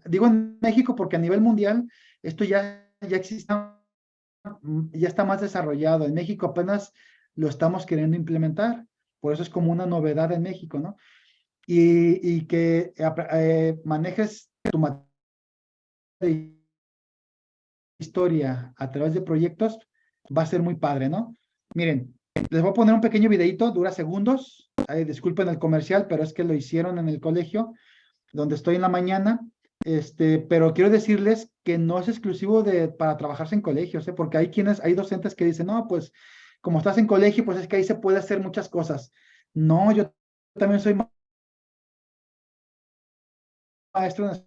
digo en México porque a nivel mundial esto ya ya existe, ya está más desarrollado. En México apenas lo estamos queriendo implementar. Por eso es como una novedad en México, ¿no? Y que manejes tu materia de historia a través de proyectos va a ser muy padre, ¿no? Miren, les voy a poner un pequeño videito, dura segundos. Disculpen el comercial, pero es que lo hicieron en el colegio donde estoy en la mañana. Pero quiero decirles que no es exclusivo para trabajarse en colegios, ¿eh? Porque hay docentes que dicen, no, pues como estás en colegio, pues es que ahí se puede hacer muchas cosas. No, yo también soy maestro en la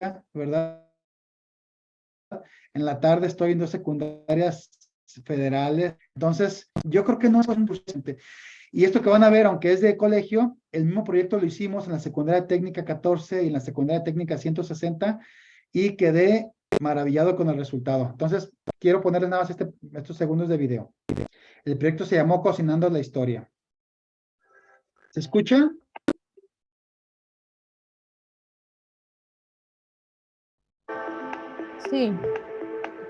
escuela, ¿verdad? En la tarde estoy en dos secundarias federales. Entonces, yo creo que no es suficiente. Y esto que van a ver, aunque es de colegio, el mismo proyecto lo hicimos en la secundaria técnica 14 y en la secundaria técnica 160 y quedé maravillado con el resultado. Entonces, quiero ponerle nada más estos segundos de video. El proyecto se llamó Cocinando la Historia. ¿Se escucha? Sí,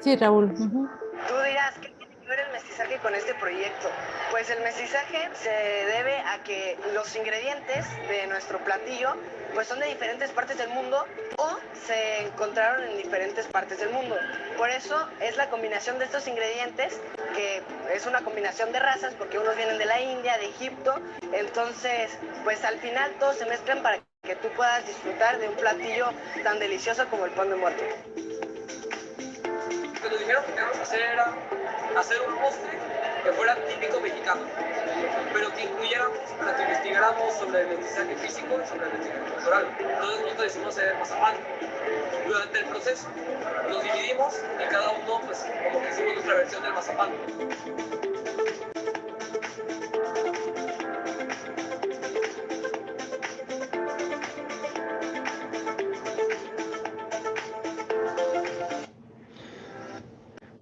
sí, Raúl. Ujú. Tú dirás, ¿qué tiene que ver el mestizaje con este proyecto? Pues el mestizaje se debe a que los ingredientes de nuestro platillo pues son de diferentes partes del mundo o se encontraron en diferentes partes del mundo. Por eso es la combinación de estos ingredientes, que es una combinación de razas, porque unos vienen de la India, de Egipto. Entonces, pues al final todos se mezclan para que tú puedas disfrutar de un platillo tan delicioso como el pan de muerto. Lo que nos dijeron que teníamos que hacer era hacer un postre que fuera típico mexicano, pero que incluyéramos para que investigáramos sobre el mestizaje físico y sobre el mestizaje cultural. Entonces nosotros decidimos hacer mazapán. Durante el proceso nos dividimos y cada uno pues como que hicimos nuestra versión del mazapán.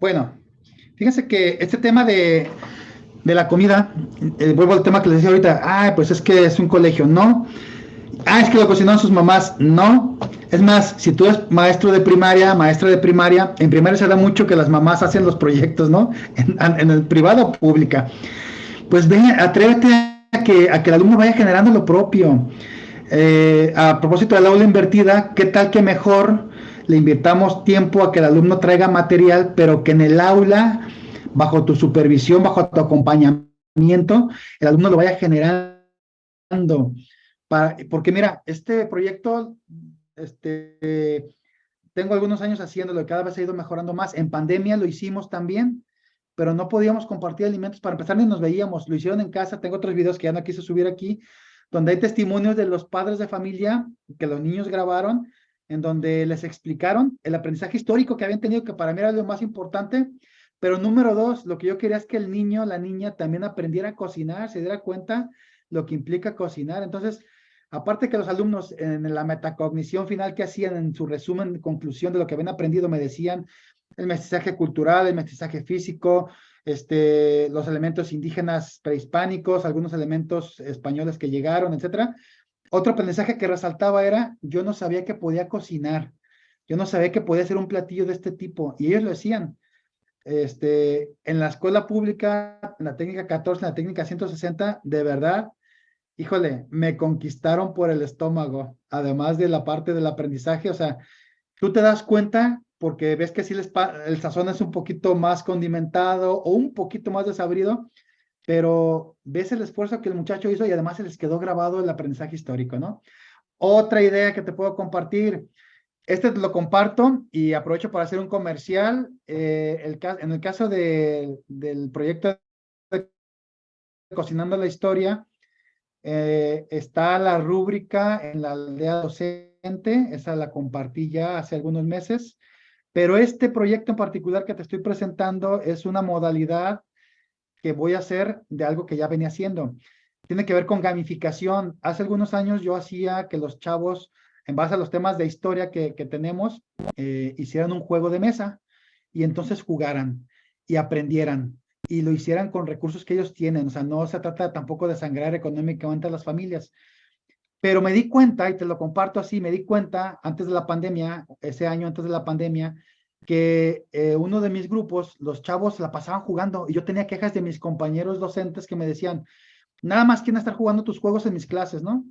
Bueno, fíjense que este tema de la comida, vuelvo al tema que les decía ahorita, pues es que es un colegio, no. Es que lo cocinaron sus mamás, no. Es más, si tú eres maestro de primaria, maestra de primaria, en primaria se da mucho que las mamás hacen los proyectos, ¿no? En el privado o pública. Pues ve, atrévete a que el alumno vaya generando lo propio. A propósito del aula invertida, ¿qué tal que mejor le invirtamos tiempo a que el alumno traiga material, pero que en el aula, bajo tu supervisión, bajo tu acompañamiento, el alumno lo vaya generando? Porque mira, este proyecto, tengo algunos años haciéndolo y cada vez ha ido mejorando más. En pandemia lo hicimos también, pero no podíamos compartir alimentos. Para empezar, ni nos veíamos. Lo hicieron en casa. Tengo otros videos que ya no quise subir aquí, donde hay testimonios de los padres de familia que los niños grabaron, en donde les explicaron el aprendizaje histórico que habían tenido, que para mí era lo más importante. Pero número dos, lo que yo quería es que el niño, la niña también aprendiera a cocinar, se diera cuenta lo que implica cocinar. Entonces, aparte que los alumnos en la metacognición final que hacían en su resumen, conclusión de lo que habían aprendido, me decían el mestizaje cultural, el mestizaje físico, los elementos indígenas prehispánicos, algunos elementos españoles que llegaron, etcétera. Otro aprendizaje que resaltaba era, yo no sabía que podía cocinar, yo no sabía que podía hacer un platillo de este tipo, y ellos lo decían. En la escuela pública, en la técnica 14, en la técnica 160, de verdad, híjole, me conquistaron por el estómago, además de la parte del aprendizaje. O sea, tú te das cuenta porque ves que sí el sazón es un poquito más condimentado o un poquito más desabrido, pero ves el esfuerzo que el muchacho hizo y además se les quedó grabado el aprendizaje histórico, ¿no? Otra idea que te puedo compartir, lo comparto y aprovecho para hacer un comercial. En el caso del proyecto de Cocinando la Historia, está la rúbrica en la aldea docente, esa la compartí ya hace algunos meses, pero este proyecto en particular que te estoy presentando es una modalidad que voy a hacer de algo que ya venía haciendo. Tiene que ver con gamificación. Hace algunos años yo hacía que los chavos, en base a los temas de historia que tenemos, hicieran un juego de mesa y entonces jugaran y aprendieran y lo hicieran con recursos que ellos tienen. O sea, no se trata tampoco de sangrar económicamente a las familias. Pero me di cuenta, y te lo comparto así, me di cuenta antes de la pandemia, ese año antes de la pandemia, que uno de mis grupos, los chavos la pasaban jugando y yo tenía quejas de mis compañeros docentes que me decían, nada más quieren estar jugando tus juegos en mis clases, ¿no?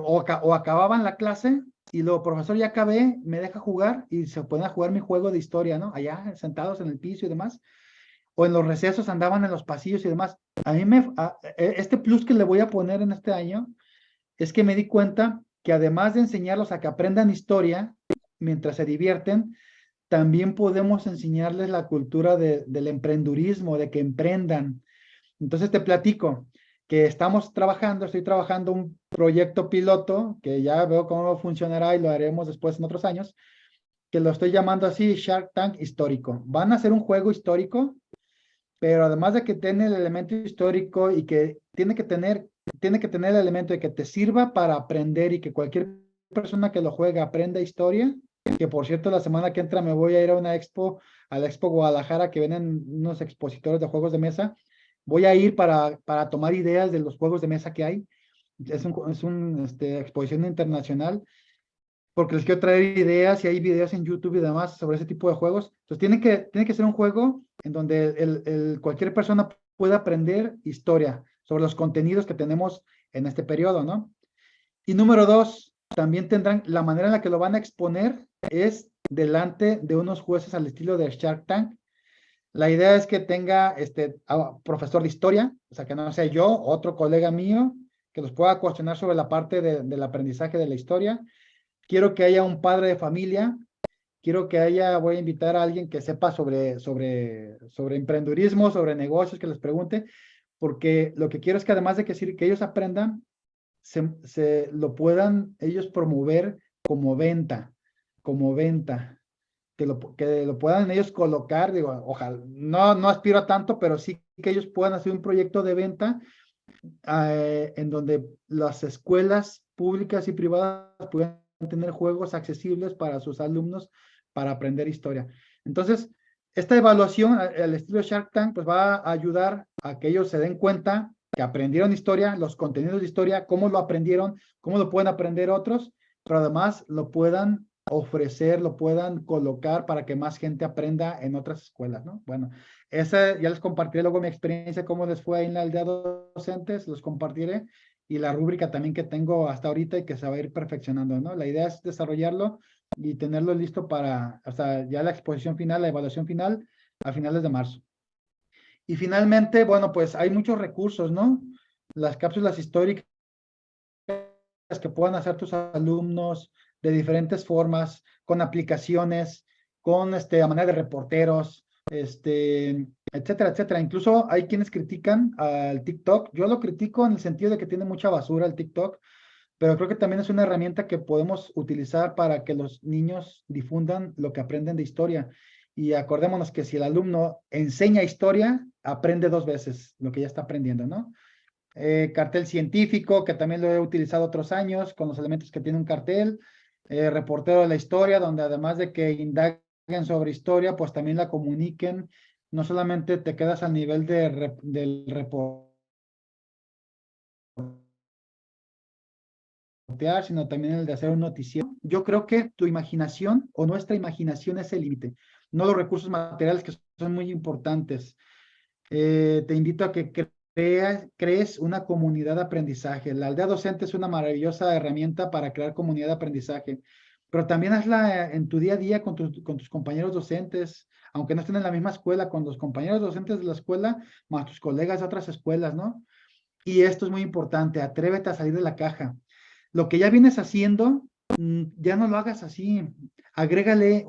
O acababan la clase y luego, profesor, ya acabé, me deja jugar y se ponen a jugar mi juego de historia, ¿no? Allá sentados en el piso y demás. O en los recesos andaban en los pasillos y demás. A mí este plus que le voy a poner en este año es que me di cuenta que además de enseñarlos a que aprendan historia mientras se divierten, también podemos enseñarles la cultura del emprendurismo, de que emprendan. Entonces te platico que estoy trabajando un proyecto piloto que ya veo cómo funcionará y lo haremos después en otros años, que lo estoy llamando así Shark Tank histórico. Van a hacer un juego histórico, pero además de que tiene el elemento histórico y que tiene que tener el elemento de que te sirva para aprender y que cualquier persona que lo juegue aprenda historia, que por cierto la semana que entra me voy a ir a una expo, a la Expo Guadalajara, que vienen unos expositores de juegos de mesa. Voy a ir para tomar ideas de los juegos de mesa que hay. Es una exposición internacional, porque les quiero traer ideas y hay videos en YouTube y demás sobre ese tipo de juegos. Entonces tiene que ser un juego en donde cualquier persona pueda aprender historia sobre los contenidos que tenemos en este periodo, ¿no? Y número dos, también tendrán, la manera en la que lo van a exponer es delante de unos jueces al estilo de Shark Tank. La idea es que tenga profesor de historia, o sea, que no sea yo, otro colega mío, que los pueda cuestionar sobre la parte del aprendizaje de la historia. Quiero que haya un padre de familia, voy a invitar a alguien que sepa sobre emprendurismo, sobre negocios, que les pregunte, porque lo que quiero es que además de que ellos aprendan, se lo puedan ellos promover como venta, que lo puedan ellos colocar, digo, ojalá, no aspiro a tanto, pero sí que ellos puedan hacer un proyecto de venta en donde las escuelas públicas y privadas puedan tener juegos accesibles para sus alumnos para aprender historia. Entonces, esta evaluación, el estilo Shark Tank, pues va a ayudar a que ellos se den cuenta que aprendieron historia, los contenidos de historia, cómo lo aprendieron, cómo lo pueden aprender otros, pero además lo puedan ofrecer, lo puedan colocar para que más gente aprenda en otras escuelas, ¿no? Bueno, ya les compartiré luego mi experiencia, cómo les fue ahí en la aldea docentes, los compartiré, y la rúbrica también que tengo hasta ahorita y que se va a ir perfeccionando, ¿no? La idea es desarrollarlo y tenerlo listo para hasta ya la exposición final, la evaluación final, a finales de marzo. Y finalmente, bueno, pues hay muchos recursos, ¿no? Las cápsulas históricas que puedan hacer tus alumnos de diferentes formas, con aplicaciones, con a manera de reporteros, etcétera, etcétera. Incluso hay quienes critican al TikTok. Yo lo critico en el sentido de que tiene mucha basura el TikTok, pero creo que también es una herramienta que podemos utilizar para que los niños difundan lo que aprenden de historia. Y acordémonos que si el alumno enseña historia, aprende 2 veces lo que ya está aprendiendo, ¿no? Cartel científico, que también lo he utilizado otros años, con los elementos que tiene un cartel. Reportero de la historia, donde además de que indaguen sobre historia, pues también la comuniquen. No solamente te quedas al nivel del reportear, sino también el de hacer un noticiero. Yo creo que tu imaginación o nuestra imaginación es el límite, no los recursos materiales, que son muy importantes. Te invito a que crees una comunidad de aprendizaje. La aldea docente es una maravillosa herramienta para crear comunidad de aprendizaje, pero también hazla en tu día a día con tus compañeros docentes, aunque no estén en la misma escuela, con los compañeros docentes de la escuela, más tus colegas de otras escuelas, ¿no? Y esto es muy importante, atrévete a salir de la caja. Lo que ya vienes haciendo, ya no lo hagas así. Agrégale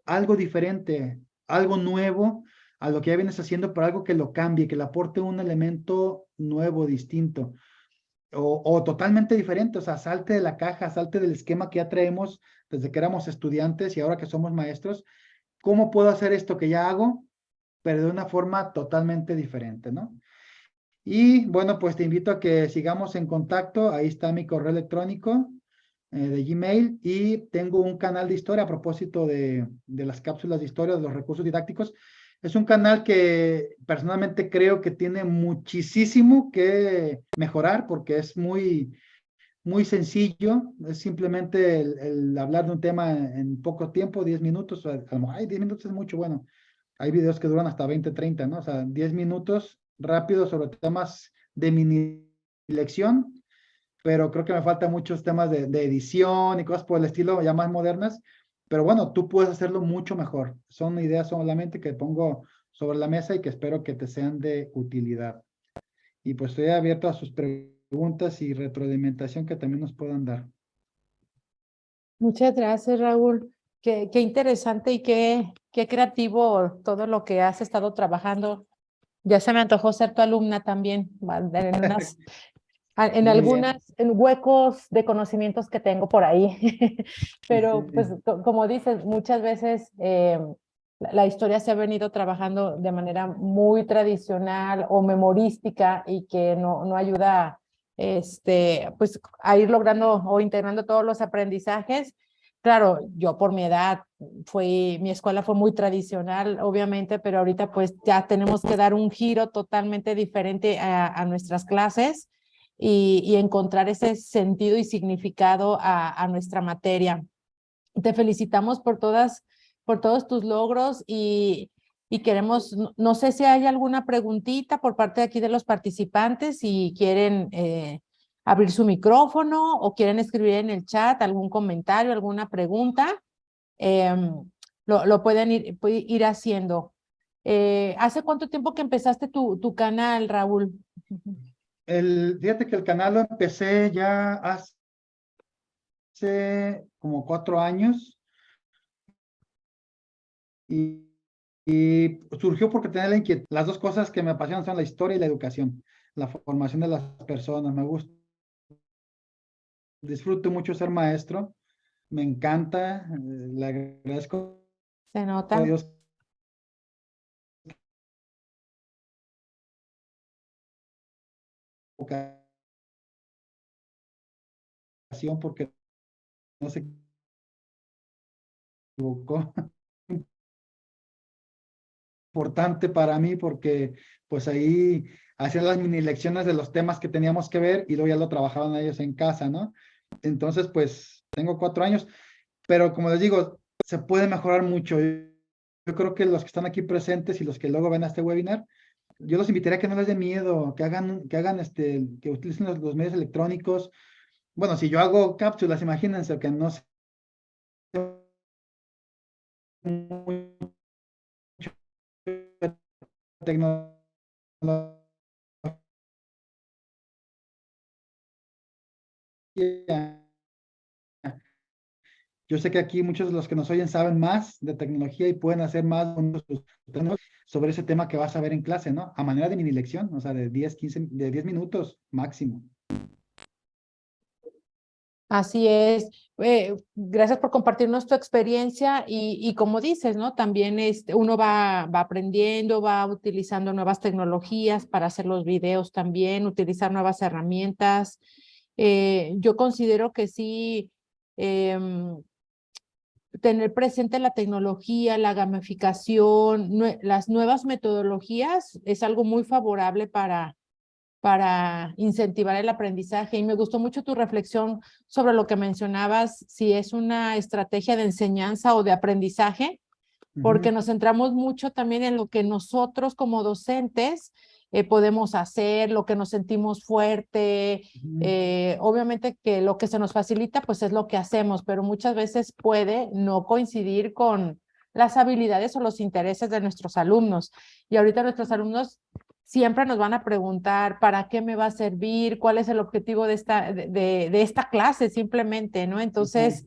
algo diferente, algo nuevo a lo que ya vienes haciendo, pero algo que lo cambie, que le aporte un elemento nuevo, distinto, o totalmente diferente. O sea, salte de la caja, salte del esquema que ya traemos desde que éramos estudiantes y ahora que somos maestros. ¿Cómo puedo hacer esto que ya hago, pero de una forma totalmente diferente, ¿no? Y bueno, pues te invito a que sigamos en contacto. Ahí está mi correo electrónico de Gmail, y tengo un canal de historia a propósito de las cápsulas de historia, de los recursos didácticos. Es un canal que personalmente creo que tiene muchísimo que mejorar, porque es muy muy sencillo, es simplemente el hablar de un tema en poco tiempo, 10 minutos, ay, 10 minutos es mucho, bueno, hay videos que duran hasta 20, 30, ¿no? O sea, 10 minutos rápido sobre temas de mini lección, pero creo que me faltan muchos temas de edición y cosas por el estilo ya más modernas, pero bueno, tú puedes hacerlo mucho mejor. Son ideas solamente que pongo sobre la mesa y que espero que te sean de utilidad. Y pues estoy abierto a sus preguntas y retroalimentación que también nos puedan dar. Muchas gracias, Raúl. Qué interesante y qué creativo todo lo que has estado trabajando. Ya se me antojó ser tu alumna también, en en Muy bien. en huecos de conocimientos que tengo por ahí. Pero pues Sí. como dices, muchas veces la historia se ha venido trabajando de manera muy tradicional o memorística y que no ayuda pues a ir logrando o integrando todos los aprendizajes. Claro, yo por mi edad mi escuela fue muy tradicional, obviamente, pero ahorita pues ya tenemos que dar un giro totalmente diferente a nuestras clases y encontrar ese sentido y significado a nuestra materia. Te felicitamos por todos tus logros y queremos, no sé si hay alguna preguntita por parte de aquí de los participantes, si quieren abrir su micrófono o quieren escribir en el chat algún comentario, alguna pregunta, eh, lo pueden ir haciendo. ¿Hace cuánto tiempo que empezaste tu canal, Raúl? Fíjate que el canal lo empecé ya hace como 4 años y, y surgió porque tenía la inquietud. Las dos cosas que me apasionan son la historia y la educación, la formación de las personas. Me gusta, disfruto mucho ser maestro, me encanta, le agradezco Se a nota. Dios ocasión porque no se equivocó. Importante para mí porque pues ahí hacían las mini lecciones de los temas que teníamos que ver y luego ya lo trabajaban ellos en casa, ¿no? Entonces, pues tengo 4 años, pero como les digo, se puede mejorar mucho. Yo creo que los que están aquí presentes y los que luego ven a este webinar, yo los invitaría a que no les dé miedo, que utilicen los medios electrónicos. Bueno, si yo hago cápsulas, imagínense que no sé mucho de tecnología. Yo sé que aquí muchos de los que nos oyen saben más de tecnología y pueden hacer más sobre ese tema que vas a ver en clase, ¿no? A manera de mini lección, o sea, de 10, 15, de 10 minutos máximo. Así es. Gracias por compartirnos tu experiencia y como dices, ¿no? También uno va aprendiendo, va utilizando nuevas tecnologías para hacer los videos también, utilizar nuevas herramientas. Yo considero que sí, em, tener presente la tecnología, la gamificación, las nuevas metodologías es algo muy favorable para incentivar el aprendizaje. Y me gustó mucho tu reflexión sobre lo que mencionabas, si es una estrategia de enseñanza o de aprendizaje, porque nos centramos mucho también en lo que nosotros como docentes podemos hacer, lo que nos sentimos fuerte. Obviamente que lo que se nos facilita pues es lo que hacemos, pero muchas veces puede no coincidir con las habilidades o los intereses de nuestros alumnos. Y ahorita nuestros alumnos siempre nos van a preguntar ¿para qué me va a servir? ¿Cuál es el objetivo de esta clase simplemente, ¿no? Entonces,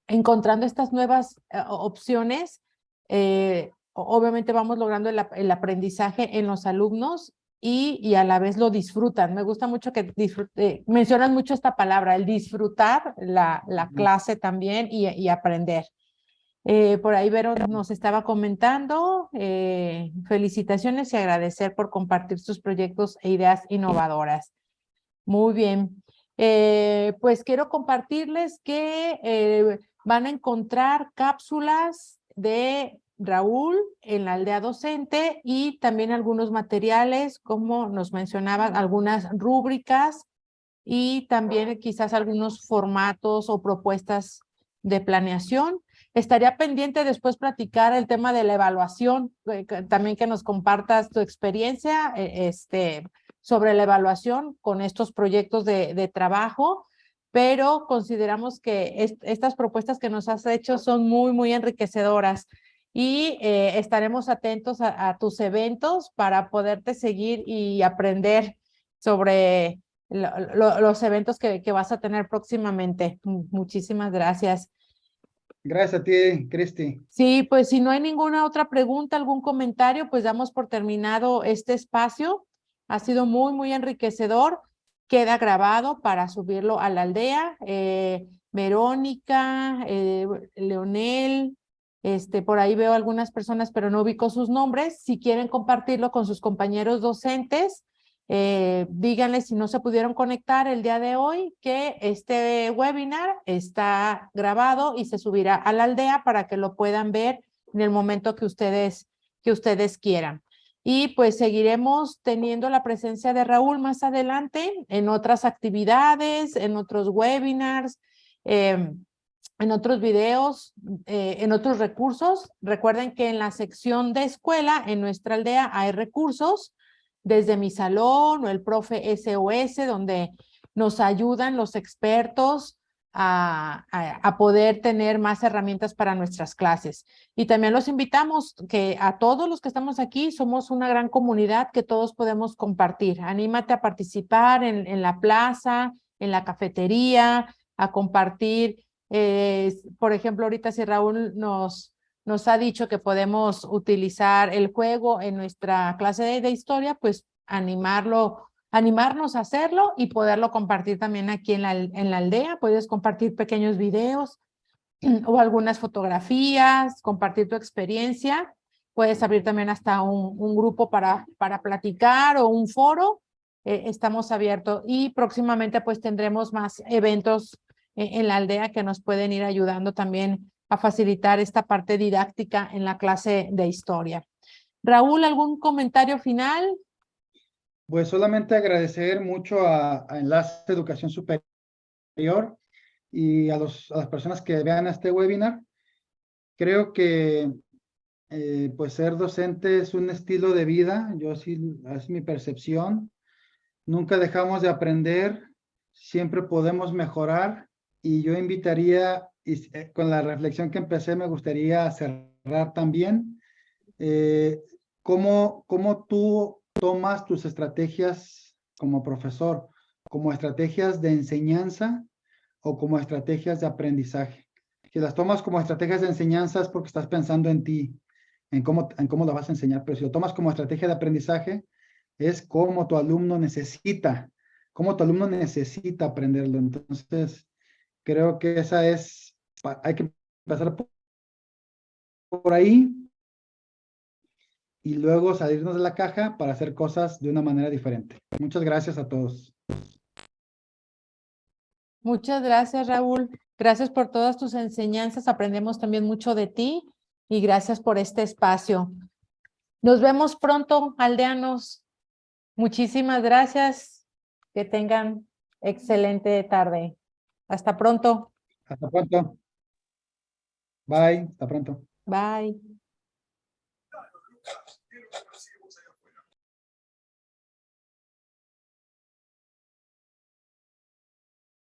encontrando estas nuevas opciones, obviamente vamos logrando el aprendizaje en los alumnos y a la vez lo disfrutan. Me gusta mucho que mencionan mucho esta palabra, el disfrutar la clase también y aprender. Por ahí Vero nos estaba comentando, felicitaciones y agradecer por compartir sus proyectos e ideas innovadoras. Muy bien. Pues quiero compartirles que van a encontrar cápsulas de Raúl en la aldea docente y también algunos materiales, como nos mencionaban, algunas rúbricas y también quizás algunos formatos o propuestas de planeación. Estaría pendiente después platicar el tema de la evaluación, también que nos compartas tu experiencia sobre la evaluación con estos proyectos de trabajo, pero consideramos que estas propuestas que nos has hecho son muy enriquecedoras y estaremos atentos a tus eventos para poderte seguir y aprender sobre los eventos que vas a tener próximamente. Muchísimas gracias. Gracias a ti, Cristi. Sí, pues si no hay ninguna otra pregunta, algún comentario, pues damos por terminado este espacio. Ha sido muy enriquecedor. Queda grabado para subirlo a la aldea. Verónica, Leonel, por ahí veo algunas personas, pero no ubico sus nombres. Si quieren compartirlo con sus compañeros docentes, díganle si no se pudieron conectar el día de hoy, que este webinar está grabado y se subirá a la aldea para que lo puedan ver en el momento que ustedes quieran. Y pues seguiremos teniendo la presencia de Raúl más adelante en otras actividades, en otros webinars, en otros videos, en otros recursos. Recuerden que en la sección de escuela, en nuestra aldea, hay recursos desde mi salón o el profe SOS, donde nos ayudan los expertos a poder tener más herramientas para nuestras clases. Y también los invitamos que a todos los que estamos aquí somos una gran comunidad que todos podemos compartir. Anímate a participar en la plaza, en la cafetería, a compartir. Por ejemplo, ahorita si Raúl nos ha dicho que podemos utilizar el juego en nuestra clase de historia, pues animarnos a hacerlo y poderlo compartir también aquí en la aldea. Puedes compartir pequeños videos o algunas fotografías, compartir tu experiencia. Puedes abrir también hasta un grupo para platicar o un foro. Estamos abiertos y próximamente pues tendremos más eventos en la aldea que nos pueden ir ayudando también a facilitar esta parte didáctica en la clase de historia. Raúl, ¿algún comentario final? Pues solamente agradecer mucho a Enlace de Educación Superior y a las personas que vean este webinar. Creo que pues ser docente es un estilo de vida. Yo sí, es mi percepción. Nunca dejamos de aprender, siempre podemos mejorar y yo invitaría, con la reflexión que empecé, me gustaría cerrar también, cómo tú tomas tus estrategias como profesor, como estrategias de enseñanza o como estrategias de aprendizaje. Si las tomas como estrategias de enseñanza es porque estás pensando en ti, en cómo lo vas a enseñar, pero si lo tomas como estrategia de aprendizaje, es cómo tu alumno necesita aprenderlo. Entonces, creo que hay que empezar por ahí y luego salirnos de la caja para hacer cosas de una manera diferente. Muchas gracias a todos. Muchas gracias, Raúl. Gracias por todas tus enseñanzas. Aprendemos también mucho de ti y gracias por este espacio. Nos vemos pronto, aldeanos. Muchísimas gracias. Que tengan excelente tarde. Hasta pronto. Hasta pronto. Bye. Hasta pronto. Bye.